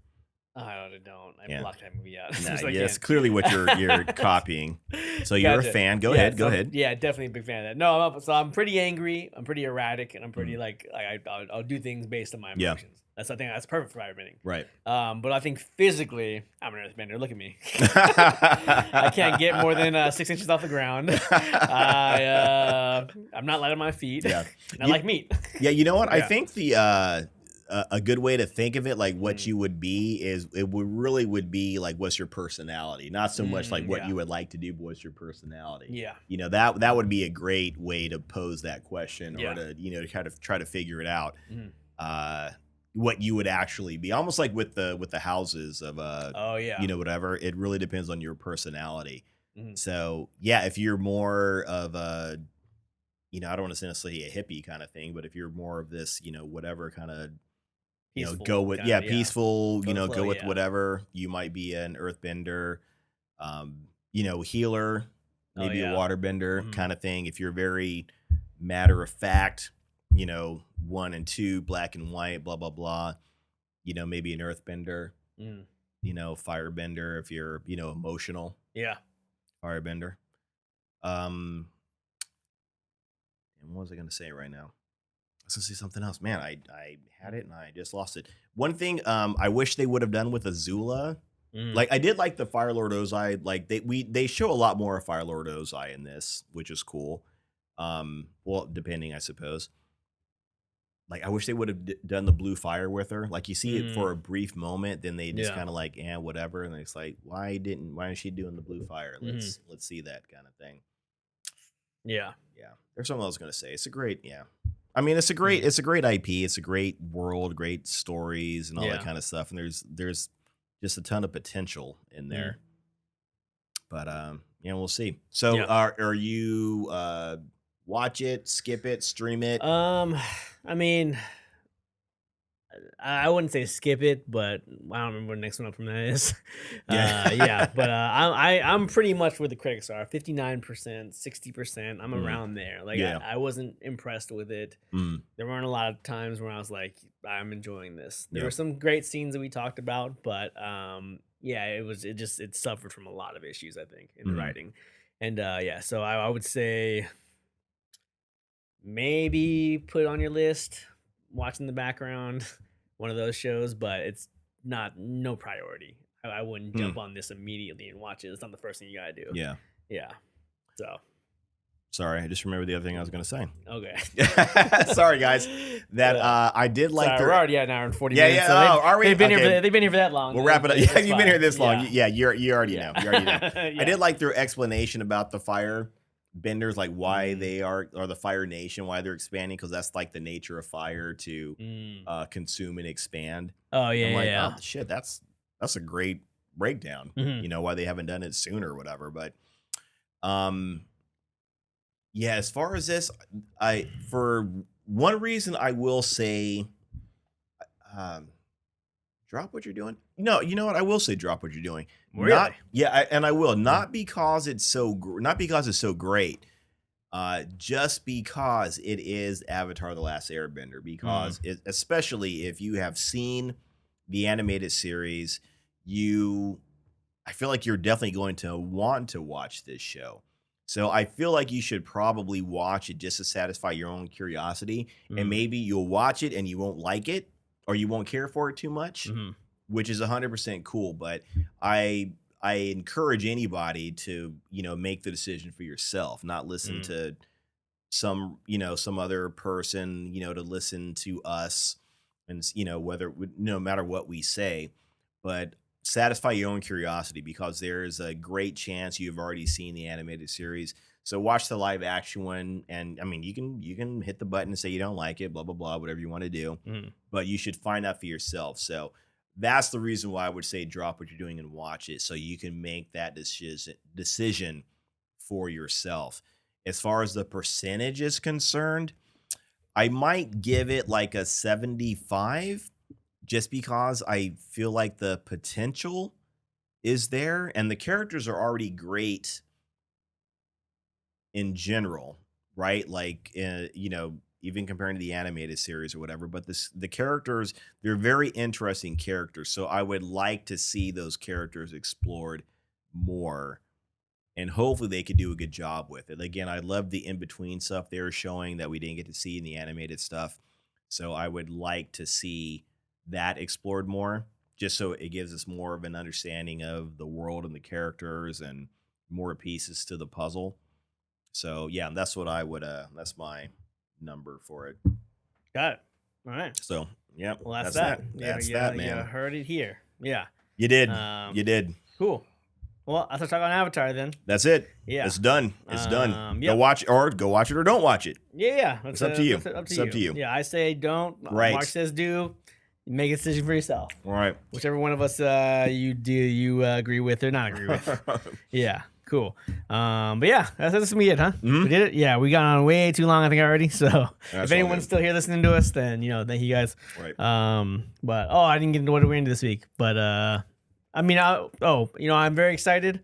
I don't. I blocked that movie out. Yes, clearly what you're copying. So you're a fan. Go ahead. Yeah, definitely a big fan of that. No, I'm pretty angry. I'm pretty erratic, and I'm pretty I'll do things based on my emotions. I think that's perfect for firebending. Right. But I think physically, I'm an earthbender. Look at me. I can't get more than 6 inches off the ground. I'm not light on my feet. Yeah. I like meat. Yeah, you know what? I think a good way to think of it, like what Mm. you would be is it would be like what's your personality, not so much like what Yeah. you would like to do, but what's your personality. Yeah. You know, that would be a great way to pose that question, or Yeah. to, you know, to kind of try to figure it out. Mhm. What you would actually be, almost like with the houses of Oh yeah. you know, whatever. It really depends on your personality. Mhm. So yeah, if you're more of a, you know, I don't want to say necessarily a hippie kind of thing, but if you're more of this, you know, whatever kind of, you know, go Peaceful with, kinda, yeah, yeah. peaceful, Go you with the know, flow, go with yeah. whatever. You might be an earthbender, you know, healer, Oh maybe a yeah. waterbender Mhm. kind of thing. If you're very matter of fact, you know, 1 and 2, black and white, blah blah blah. You know, maybe an earthbender, Mm. you know, firebender if you're, you know, emotional, Yeah. firebender. Um, and what was I gonna say right now? I was gonna say something else. Man, I had it and I just lost it. One thing I wish they would have done with Azula. Mm. Like I did like the Fire Lord Ozai. Like they show a lot more of Fire Lord Ozai in this, which is cool. Well, depending, I suppose. Like I wish they would have done the blue fire with her. Like you see it Mm. for a brief moment, then they just Yeah. kind of like, whatever. And it's like, why is she doing the blue fire? Mhm. Let's see that kind of thing. Yeah. Yeah. There's something I was gonna say. It's a great, yeah. I mean, Mhm. it's a great IP. It's a great world, great stories, and all that Yeah. kind of stuff. And there's just a ton of potential in Mhm. there. But yeah, we'll see. So Yeah. are you watch it, skip it, stream it? Um, I mean, I wouldn't say skip it, but I don't remember what the next one up from that is. Yeah, Yeah. but I'm pretty much where the critics are. 59%, 60%. I'm Mm, around there. Like yeah. I wasn't impressed with it. Mm, There weren't a lot of times where I was like, I'm enjoying this. There yeah. were some great scenes that we talked about, but yeah, it suffered from a lot of issues, I think, in the Mm, writing. And yeah, so I would say maybe put it on your list, watch in the background, one of those shows, but it's not no priority. I wouldn't mm, jump on this immediately and watch it. It's not the first thing you gotta do. yeah. Yeah. So Sorry, I just remembered the other thing I was gonna say. okay. Sorry, guys. That Yeah. I did like Sorry, we're their. already at an hour and 40 Yeah, minutes. yeah. So Oh, are we? they've been here Okay. they've been here for that long. We'll wrap it up. Yeah, It's you've been here fine. this long. Yeah. Yeah, you already Yeah. know. You already know. I Yeah. did like their explanation about the fire benders, like why Mm, they are the Fire Nation, why they're expanding, because that's like the nature of fire to mm. consume and expand. Oh yeah, I'm yeah, like, yeah. oh shit, that's a great breakdown. Mhm. You know why they haven't done it sooner or whatever. But um, yeah, as far as this, I for one reason I will say, um, drop what you're doing. No, you know what? I will say drop what you're doing. Not Really? yeah, and I will Mm, not because it's not because it's so great. Just because it is Avatar: The Last Airbender. mm, Because especially if you have seen the animated series, you I feel like you're definitely going to want to watch this show. So I feel like you should probably watch it just to satisfy your own curiosity. And mm, maybe you'll watch it and you won't like it or you won't care for it too much, mhm, which is 100% cool. But I I encourage anybody to, you know, make the decision for yourself, not listen mm, to some, you know, some other person, you know, to listen to us and, you know, no matter what we say, but satisfy your own curiosity because there is a great chance you've already seen the animated series. So watch the live action one. And I mean, you can hit the button and say you don't like it, blah, blah, blah, whatever you want to do, mhm. but you should find out for yourself. So that's the reason why I would say drop what you're doing and watch it so you can make that decision for yourself. As far as the percentage is concerned, I might give it like a 75 just because I feel like the potential is there and the characters are already great in general, right? Like, you know, even comparing to the animated series or whatever, but the characters, they're very interesting characters. So I would like to see those characters explored more and hopefully they could do a good job with it. Again, I love the in between stuff they were showing that we didn't get to see in the animated stuff. So I would like to see that explored more, just so it gives us more of an understanding of the world and the characters and more pieces to the puzzle. So yeah, that's what I would that's my number for it. Got it. All right. So Yep. Well, that's that. That's Yeah, that, man. You heard it here. Yeah. You did. You did. Cool. Well, let's talk on Avatar then. That's it. Yeah. It's done. It's done. Yep. Go watch it or don't watch it. Yeah. It's up to you. It's up to you. Yeah, I say don't. Right. Mark says do. Make a decision for yourself. All right. Whichever one of us you agree with or not agree with. Yeah. Cool. But yeah, that's gonna be it, huh? Mm-hmm. We did it. Yeah, we got on way too long, I think already. So That's if anyone's still here listening to us, then thank you guys. Right. But I didn't get into what we're into this week. But I mean, I'm very excited.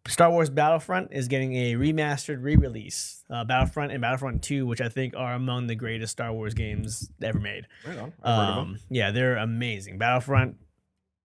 Star Wars Battlefront is getting a remastered re-release. Battlefront and Battlefront 2, which I think are among the greatest Star Wars games ever made. Right on. I've heard of them. Yeah, they're amazing. Battlefront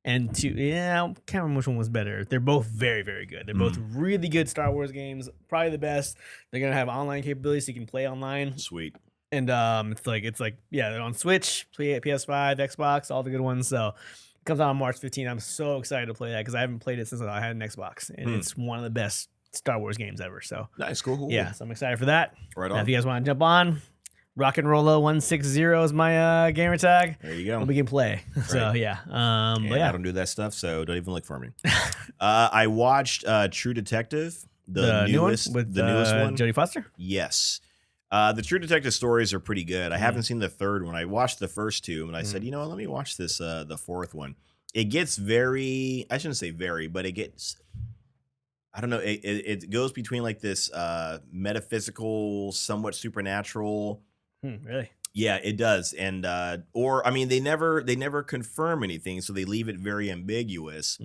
and 2, I can't remember which one was better. They're both very, very good. They're both really good Star Wars games. Probably the best. They're gonna have online capabilities so you can play online. Sweet. And it's like they're on Switch, PS5, Xbox, all the good ones. So it comes out on March 15th. I'm so excited to play that because I haven't played it since I had an Xbox, and it's one of the best Star Wars games ever. So nice, cool. Yeah, so I'm excited for that. Right Now, on. if you guys want to jump on, Rock and Rolla 160 is my gamer tag. There you go. And we can play. So yeah. But yeah, I don't do that stuff, so don't even look for me. I watched True Detective, the newest one with the newest one. Jodie Foster. Yes. The True Detective stories are pretty good. I haven't seen the third one. I watched the first two, and I said, let me watch this, the fourth one. It gets very, I shouldn't say very, but it gets, I don't know, it goes between like this metaphysical, somewhat supernatural. Really? Yeah, it does. And they never confirm anything, so they leave it very ambiguous.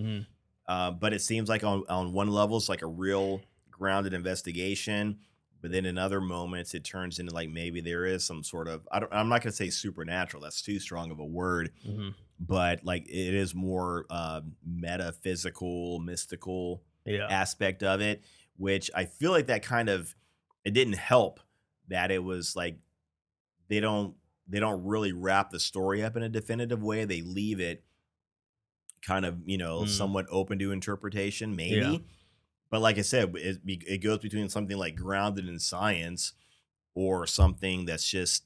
But it seems like on one level it's like a real grounded investigation, but then in other moments it turns into like maybe there is some sort of, I'm not going to say supernatural, that's too strong of a word, but like it is more metaphysical, mystical aspect of it, which I feel like that kind of, it didn't help that it was like they don't really wrap the story up in a definitive way. They leave it kind of, somewhat open to interpretation, maybe. Yeah. But like I said, it goes between something like grounded in science or something that's just,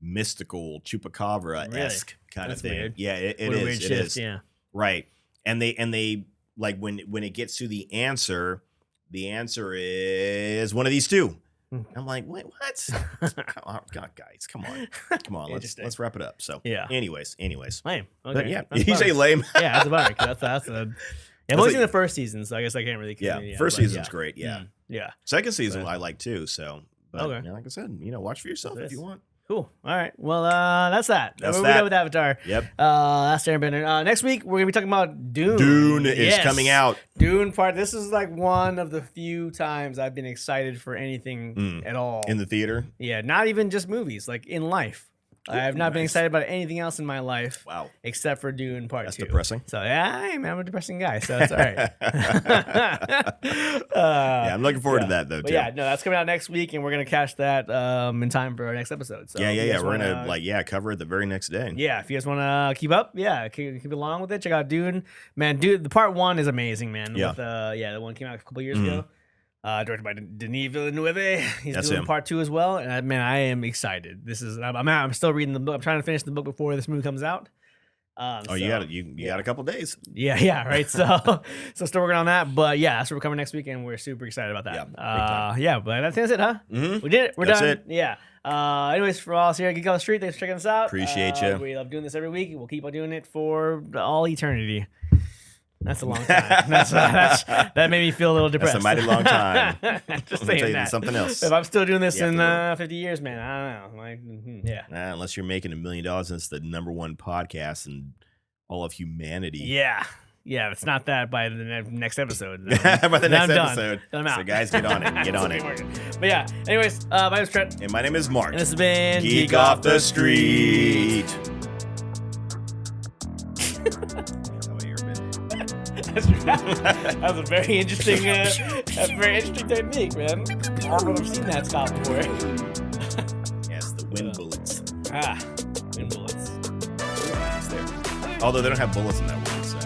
mystical, chupacabra-esque kind of thing. Weird. Yeah, it What a is. weird It shift, is. yeah. Right. And they like when it gets to the answer is one of these two. I'm like, wait, what? Oh, God, guys, come on, let's wrap it up. So, Yeah. Anyways, lame. but Okay. yeah, That's you say fine. lame. Yeah, that's a bummer. 'Cause that's a. Yeah, I've only seen the first season, so I guess I can't really. First but season's great. Yeah, Yeah. second season But- I like too. So, but Okay. like I said, watch for yourself if you want. Cool. All right. Well, that's that. That's We're that. done with Avatar. Yep. Last Airbender. Next week we're gonna be talking about Dune. Dune is Yes. coming out. Dune part. This is like one of the few times I've been excited for anything at all. In the theater. Yeah, not even just movies, like in life. I have not been nice. excited about anything else in my life. Wow. Except for Dune Part That's 2. depressing. So yeah, I'm a depressing guy, so that's all right. Yeah, I'm looking forward to that though But too. yeah, no, that's coming out next week, and we're gonna catch that in time for our next episode. So if you Yeah. guys We're wanna- gonna cover it the very next day. Yeah, if you guys want to keep up, keep along with it. Check out Dune, man. Dude, the part 1 is amazing, man. Yeah. With, the one came out a couple years ago. Directed by Denis Villeneuve. He's That's doing him. part 2 as well, and I am excited. I'm still reading the book. I'm trying to finish the book before this movie comes out. You got a couple days. Yeah, right. So still working on that, but yeah, that's what we're coming next week, and we're super excited about that. Yeah, big time. Yeah, but I think that's it, huh? Mhm. We did it. We're That's done. it. Yeah. Anyways, for all us here at Geek Off The Street, thanks for checking us out. Appreciate ya. We love doing this every week. We'll keep on doing it for all eternity. That's a long time. That made me feel a little depressed. That's a mighty long time. Just Let me saying tell you that. something else. If I'm still doing this You have in to 50 years, man, I don't know. Yeah. Unless you're making $1 million and it's the #1 podcast in all of humanity. Yeah. Yeah, it's not that by the next episode. By the Then next I'm done. episode. Then I'm out. So guys, get on it. Get on it. But yeah, anyways, my name's Trent. And my name is Mark. And this has been Geek Off the Street. That was a very interesting, technique, man. I don't know if I've seen that stop before. Yes, the wind bullets. Wind bullets. Although they don't have bullets in that word, so.